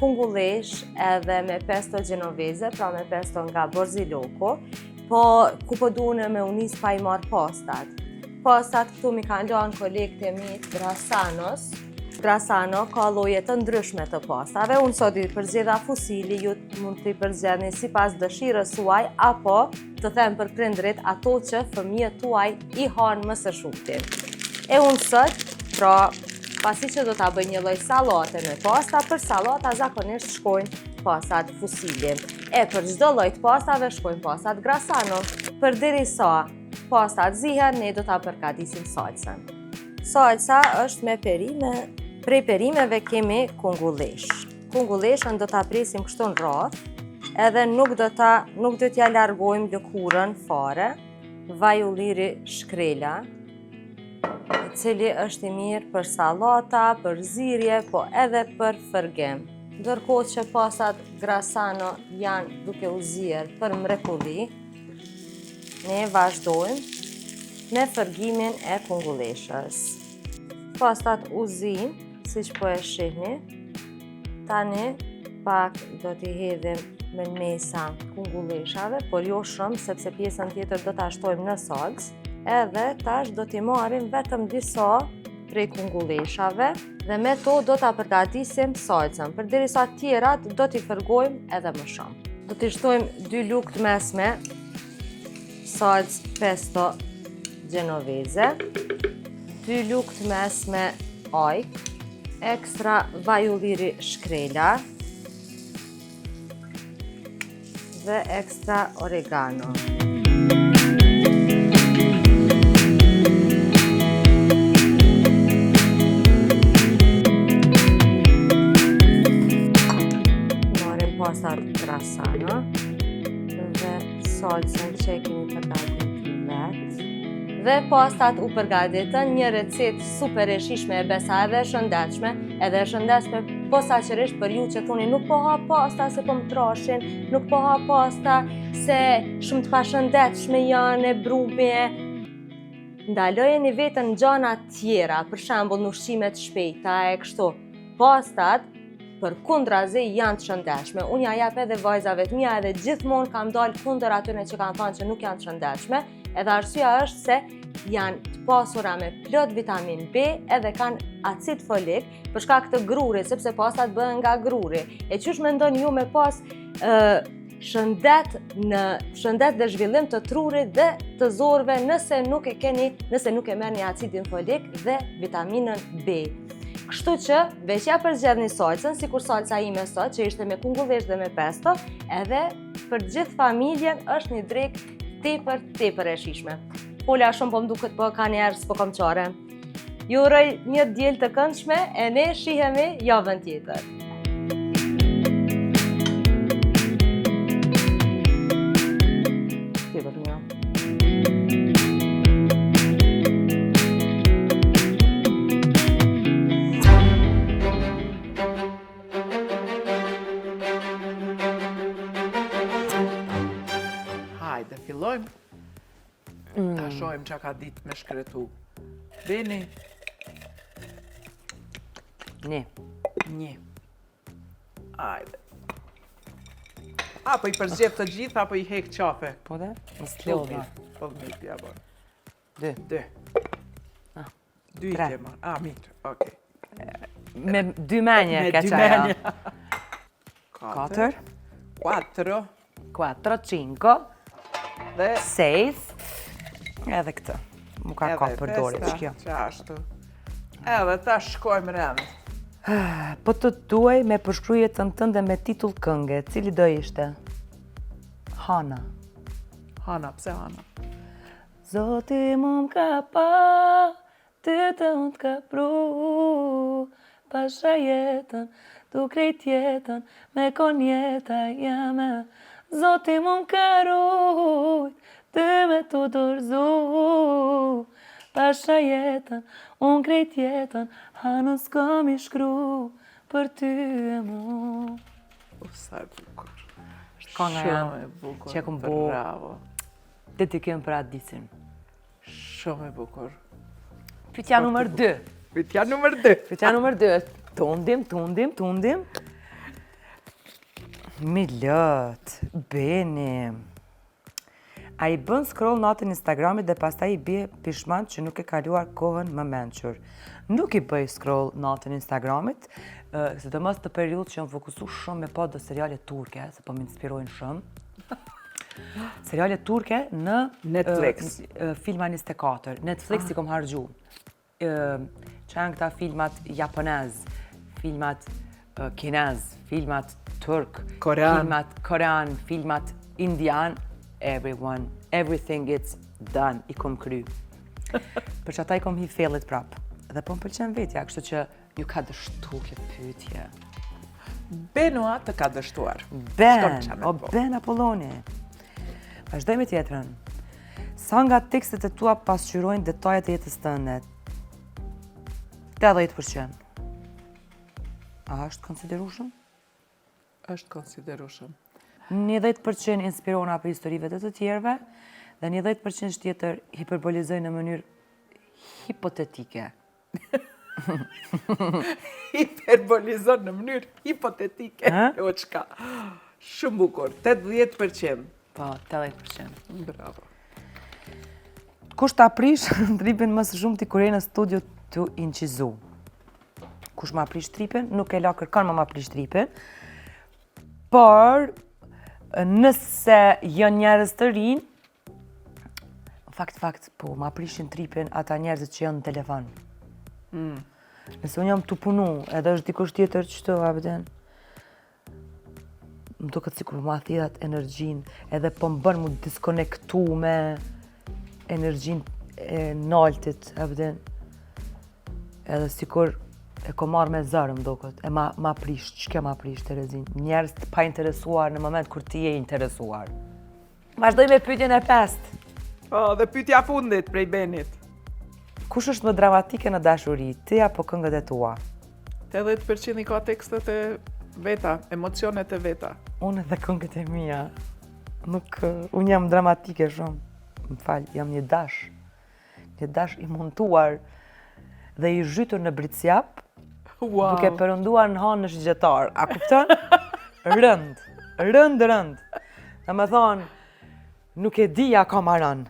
kungullesh edhe me pesto genovese, pra me pesto nga Borziloko, po ku po duhen me unis pa i marë pastat. Pastat këtu mi kanë lanë kolegët e mi Grasano ka lloje të ndryshme të pastave. Unë sot i përzgjedha fusili, ju mund të i përzgjedhni sipas dëshirës suaj, apo të them për prindrit ato që fëmijët tuaj i hanë më së shumti. E unë sot, pra, pasi që do ta bëj një lloj sallate me pasta, për sallata zakonisht shkojnë pastat fusili. E për çdo lloj të pastave shkojnë pastat Grasano. Përderisa pastat zihen, ne do ta përgatisim salcën. Salca është me perime. Prej perimeve kemi kungullesh. Kungulleshën do ta presim kështu në rreth, edhe nuk do t'ja largojmë lëkurën fare. Vaj ulliri shkrela, i cili është i mirë për sallata, për zirje, po edhe për fërgim. Ndërkohë që pastat Grasano janë duke u zirë për mrekulli, ne vazhdojmë me fërgimin e kungulleshës. Pastat u zinë, siç po e shihni. Tani pak do t'i hedhim me mesa kungulleshave, por jo shumë, sepse pjesën tjetër do t'a shtojmë në salcë. Edhe tash do t'i marrim vetëm disa prej kungulleshave dhe me to do t'a përgatisim salcën. Përderisa tjerat do t'i fërgojmë edhe më shumë. Do t'i shtojmë 2 lugë mesme salcë pesto genovese, 2 lugë mesme ajk, ekstra vaj ulliri shkrela dhe ekstra oregano. Marrim pastat Grasano dhe salcën që e kemi përgatitur vetë. Dhe pastat u përgatitën, një recet super e shishme e besa edhe shëndetshme, edhe shëndetshme posaçërisht për ju që thoni nuk po ha pasta se po më trashin, nuk po ha pasta se shumë të pashëndetshme janë e brumje. Ndalojeni veten në gjana tjera, për shembull në ushqimet shpejta e kështu. Pastat përkundrazi janë të shëndetshme. Unë ja jap edhe vajzave të mia edhe gjithmonë kam dalë kundër atyre që kanë thënë që nuk janë të shëndetshme. Edhe arsyeja është se janë të pasura me plot vitamin B edhe kanë acid folik për shkak të grurit, sepse pastat bëhen nga gruri. E çush mendoni ju me pas shëndet dhe zhvillim të trurit dhe të zorëve nëse nuk e merrni acidin folik dhe vitaminën B. Kështu që veç ja përzgjedhni salcën, sikur salca ime sot që ishte me kungullesh dhe me pesto, edhe për gjithë familjen është një drekë tepër e shishme. Pola shumë po më duket po ka njerë s'po kom qare. Ju uroj një diel të këndshme e ne shihemi javën tjetër. Hajde, fillojmë. Ta shohim që ka ditë me shkretu. Beni? Një. Hajde. Apo i përzgjedh të gjithë, apo i hek qafe? Po dhe? Në slodha. Po mirë, pja bon. 2. 2 i ke marrë. Mirë, okej. Me 2 menje ka qaja. 4. 4. 4, 5. Dhe 6. Edhe këtë. Mu ka ka për dorit që kjo. Qashtu. Edhe ta shkojmë rënd. Po të duaj me përshkruaj jetën tënde me titull këngë, cili do ishte? Hana. Hana, pse Hana? Zoti më ka pa, ty të unë t'ka pru, pasha jetën, tu krejt jetën, me kon jeta jeme. Zoti më ka rujt, ty me tu dorzu, pasha jetën, unë krejt jetën, hanës kam i shkru, për ty e mu. Sa e bukur. Kënga Shumë e bukur. që e kom bo Bravo. dedikim për atë ditën. Shumë e bukur. Pyetja numër 2. Pyetja numër 2. Pyetja numër 2. Tundim. Milot, Beni. A i bën scroll natën Instagramit dhe pastaj i bie pishman që nuk e kaluar kohën më mençur. Nuk i bëj scroll natën Instagramit, sidomos të periudhë që jam fokusu shumë me pa do seriale turke, se po më inspirojnë shumë. Seriale turke në Netflix. Filma 24. Netflix i kom harxhu. Që janë këta filmat japonez, filmat kinez, filmat turk, Korean. filmat korean, filmat indian, everything it's done, i kom kry. Për që ata i kom hi fellit prap. Dhe po më pëlqen vetja, kështu që ju ka dështu kjo pyetje. Benua të ka dështuar. Ben Apolloni. Vazhdoj me tjetrën. Sa nga tekstet e tua pasqyrojnë detajet e jetës tënde? 80%. A është konsiderueshëm? Është konsiderueshëm. 10% inspirona për historive të tjerëve dhe 10% tjetër hiperbolizoj në mënyrë hipotetike. Hiperbolizon në mënyrë hipotetike. O çka. Shumë bukur. 80%. Po, 80%. Bravo. Kush ta prish tripin më së shumti kur je në studio të incizu? Kush ma prish tripin? Nuk e la kërkan ma prish tripin. Por, nëse janë njerëz të rinj, fakt, po, ma prishin tripin ata njerëzit që janë në telefon. Nëse unë jam të punu, edhe është dikush tjetër qëto, abden, më duket sikur ma thithat energjin, edhe po më bën mu diskonektu me energjin e naltit, abden, edhe sikur e ko marrë me zërë më duket, e ma prish, që ma prish Terezin? Njerëz të pa interesuar në moment kur ti je interesuar. Vazhdoj me pyetjen e 5. Po, dhe pyetja fundit prej Benit. Kush është më dramatike në dashuri, ti apo këngët e tua? 80% i ka tekstet e veta, emocionet e veta. Unë edhe këngët e mia. Unë jam dramatike shumë. Më fal, jam një dash. Një dash i montuar dhe i zhytur në britsjap, duke përënduar në hanë në shigjetar. A kupton? Rënd. Dhe me thonë, nuk e dija ka maran.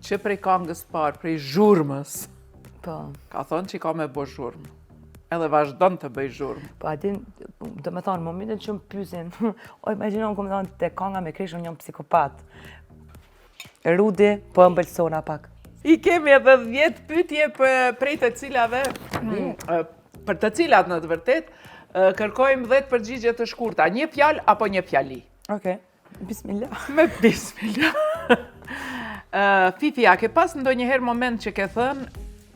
Që prej këngës parë, prej zhurmës, Po. ka thonë që i ka me bo zhurmë. Edhe vazhdon të bëj zhurmë. Po adin, do me thonë, momentin që më pysin, o imaginon këmë thonë, te kanga me krishën jam psikopat. Rudi, po ëmbëlsona pak. I kemi edhe 10 pyetje prej të cilave, për të cilat në të vërtet, kërkojmë 10 përgjigje të shkurta. Një fjalë apo një fjali? Okej, bismillah. Me bismillah. Fifi, a ke pas ndonjëherë moment që ke thënë,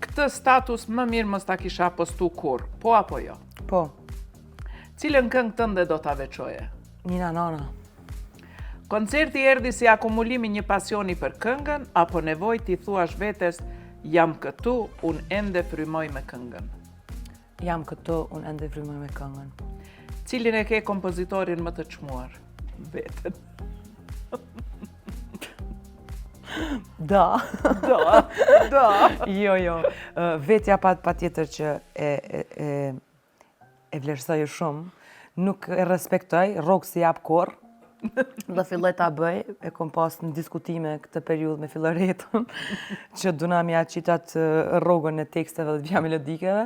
këtë status më mirë mos ta kisha postu kur, po apo jo? Po, Cilën këngë tënde do ta veçoje? Nina Nana. Koncerti erdhi si akumulimi një pasioni për këngën, apo nevoj t'i thuash vetes, jam këtu, unë ende frymoj me këngën? Jam këtu, unë ende frymoj me këngën. Cilin e ke kompozitorin më të çmuar? Veten. Da. Da. Jo. Vetja pa tjetër që e vlerësoj shumë, nuk e respektoj, rrogë si jap korr. Dhe filloj ta bëj, e kom pas në diskutime këtë periudhë me Filoretën, që duna mi aqitat rrogën e teksteve dhe vja melodikeve,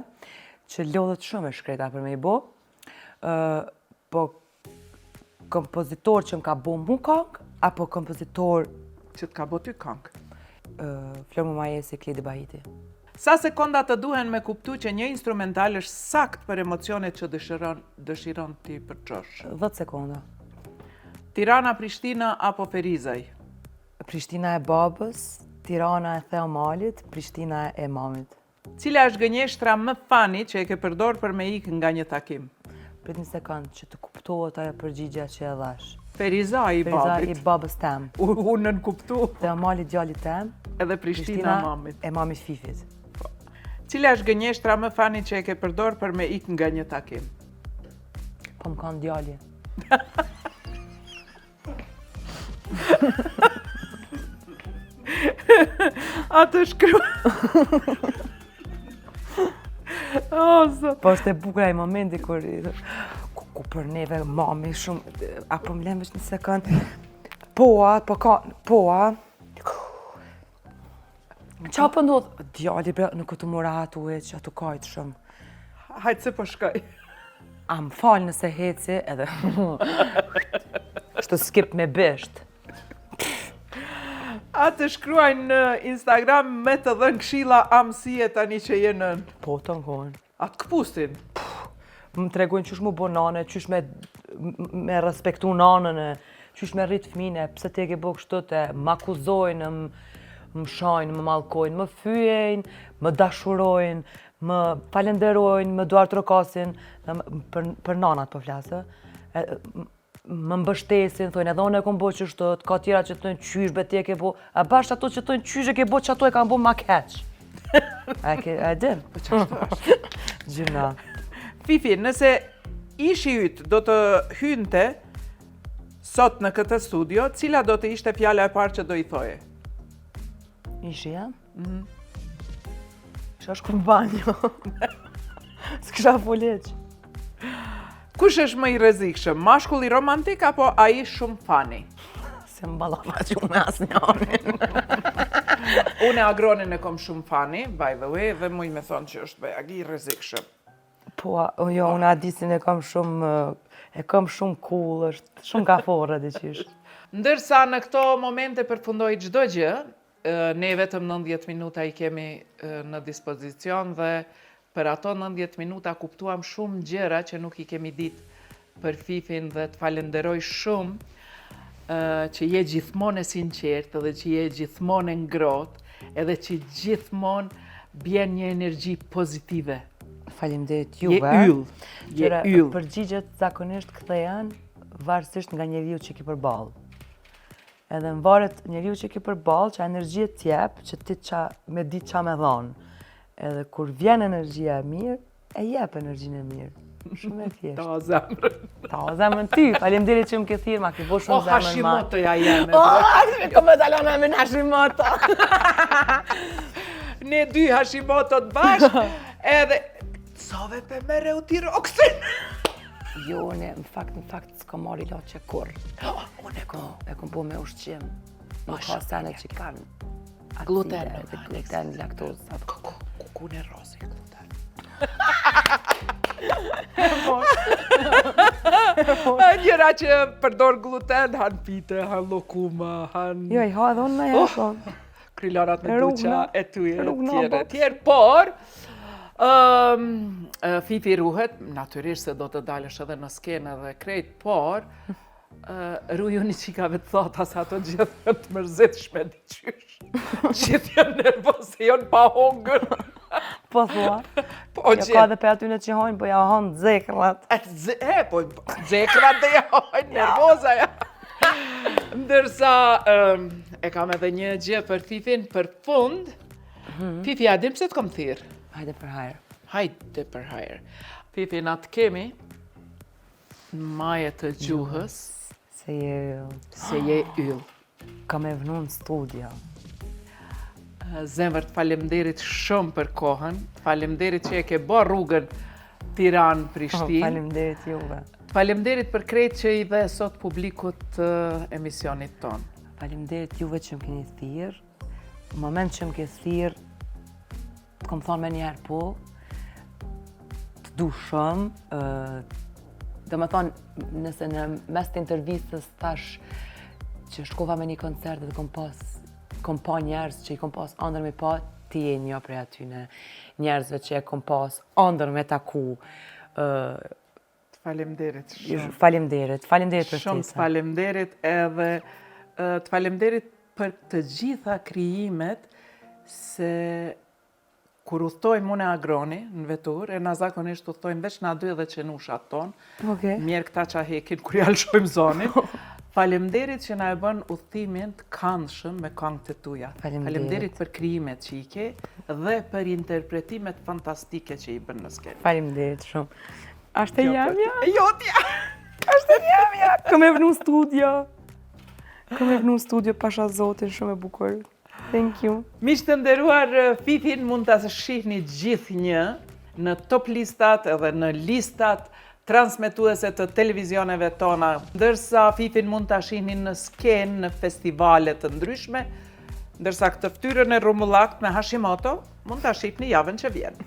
që lodhët shumë e shkreta për me i bo. Po kompozitor që më ka bo mu këngë, apo kompozitor Që t'ka bo ty këngë? Florë Mumajesi, Kledi Bahiti. Sa sekonda të duhen me kuptu që një instrumental është sakt për emocionet që dëshiron ti përqosh? 10 sekonda. Tirana, Prishtina apo Ferizaj? Prishtina e babës, Tirana e Theomalit, Prishtina e mamit. Cila është gënjeshtra më fani që e ke përdor për me ikë nga një takim? Prit një sekundë që të kuptohet ajo përgjigja që e dhash. Ferizaj i Ferizaj i babit. babës tem. Unë në kuptu. Theomali djali tem. Edhe Prishtina mamit. E mamit Fifit. Cila është gënjeshtra më fani që e ke përdor për me ikë nga një takim? Po më kanë djali. Atë shkru. O, zot. Po është e bukur ai momenti kur ku për neve mami shumë apo më lëmë një sekond. Poa. Qa po ndodh? Djali bre, në këtë mora atu e që atu kajtë shumë. Hajtë se po shkoj. A më falë nëse heci edhe shtë skip me bisht. Atë shkruajnë në Instagram me të dhënë këshilla amësie tani që jenën. Po të nkojnë. Atë këpustin. Më tregojnë qysh mu bo nane, qysh me respektu nanën, qysh me rritë fmine, pse te ke bo kështu të m'akuzojnë, më shajnë, më mallkojnë, më fyejnë, më dashurojnë, më falenderojnë, më duart trokasin, për nanat po flasë, më mbështesin, thonë edhe unë e kom bo qështu, ka tjera që thonë qysh be ti e ke bo, a bashkë ato që thonë qysh e ke bo që ato e kam bo ma keq. A din? Po qashtu është. Gjyna. Fifi, nëse ishi ytë do të hynte sot në këtë studio, cila do të ishte fjala e parë që do i thoje? Ishi, ja? Isha shku në banjo. S'kisha foleq. Kush është më i rrezikshëm, mashkulli romantik apo ai shumë fani? Se më ballava që unë asë njanin. Unë Agronin e kom shumë fani, by the way, dhe muj me thonë që është bejagi i rrezikshëm. Po, jo, unë Adisin e kam shumë cool, është shumë kafore dhe qysh. Ndërsa në këto momente përfundoj çdo gjë, ne vetëm 90 minuta i kemi në dispozicion dhe për ato 90 minuta kuptuam shumë gjëra që nuk i kemi ditë për Fifin dhe të falenderoj shumë që je gjithmonë e sinqertë dhe që je gjithmonë e ngrohtë edhe që gjithmonë bjen një energji pozitive. Faleminderit Je juve. yll, je yll. Përgjigjet zakonisht kthehen varësisht nga njeriu që ki përballë. Edhe në varet njeriu që ki përballë, që energjia t'jep, që ti me ditë qa me dhonë. Edhe kur vjen energjia e mirë, e jep energjinë e mirë. Shumë e thjeshtë. Ta zemrën. Ta o zemrën ty, faleminderit që më ke thirrë, ma ke bo shumë zemrën ma. Hashimoto ja jeme. Me kom e dalona me Hashimoto. Ne dy Hashimotot bashkë, edhe sove pe mere u tiroksin. Jo, në fakt s'ka marri laçe kur. Unë e kom po me ushqim. Nuk ka sene që kanë Gluten, gluten, laktozë. Kukun e rozi gluten. Njëra që përdor gluten, han pite, han lokuma, han... Jo, i ha edhe unë në jetë. Krylarat me duqa, e tuje, rrugna, tjerë, por... Fifi ruhet, natyrisht se do të dalësh edhe në skenë dhe krejt, por ruju një qikave të thota se ato gjithë të mërzitshme diqysh. Gjithë janë nervos se janë pa hongër. Po thua. Po Jo ka dhe pe atyne që hojnë, po ja honë zekrat. Po zekrat dhe ja hojnë, nervoza ja. Ndërsa e kam edhe një gjë për Fifin, për fund. Fifi, a dim pse të kom thirë? Hajde për hajrë. Hajde për hajrë. Fifi, na të kemi në maje të gjuhës se je yll. Kam e vënu në studio. Zemër, të falemderit shumë për kohën. Falemderit që e ke bo rrugën Tiranë-Prishtinë. Faleminderit juve. Falemderit për krejt që i dhe sot publikut të emisionit tonë. Faleminderit juve që më keni thirrë. Në moment që më ke thirrë, të kom thonë me njerë po, të du shumë, dhe më thonë, nëse në mes të intervistës thash që shkova me një koncert dhe kom pa njerës që i kom pas andër me pa, ti je një prej atyne njerëzve që e kom pas ëndër me taku. Faleminderit shumë. Faleminderit për Shumë tisa. të faleminderit edhe të faleminderit për të gjitha krijimet se kur udhtojmë unë e Agroni në vetur, e na zakonisht udhtojmë veç na dy dhe qenushat tonë, Okej. mirë këta qa hekin kur ja lëshojmë zonin. Faleminderit që na e bën udhtimin të këndshëm me këngët e tuja. Faleminderit për krijimet që i ke dhe për interpretimet fantastike që i bën në skenë. Faleminderit shumë. Ashtë e jamja? Jotja! Ashtë e jamja! Këm e vënu studio, pasha zotin shumë e bukur. Thank you. Miq të nderuar, Fifin mund ta shihni gjithnjë në top listat edhe në listat transmetuese të televizioneve tona, ndërsa Fifin mund ta shihni në skenë në festivale të ndryshme, ndërsa këtë ftyrën e rrumullakt me Hashimoto mund ta shihni javën që vjen.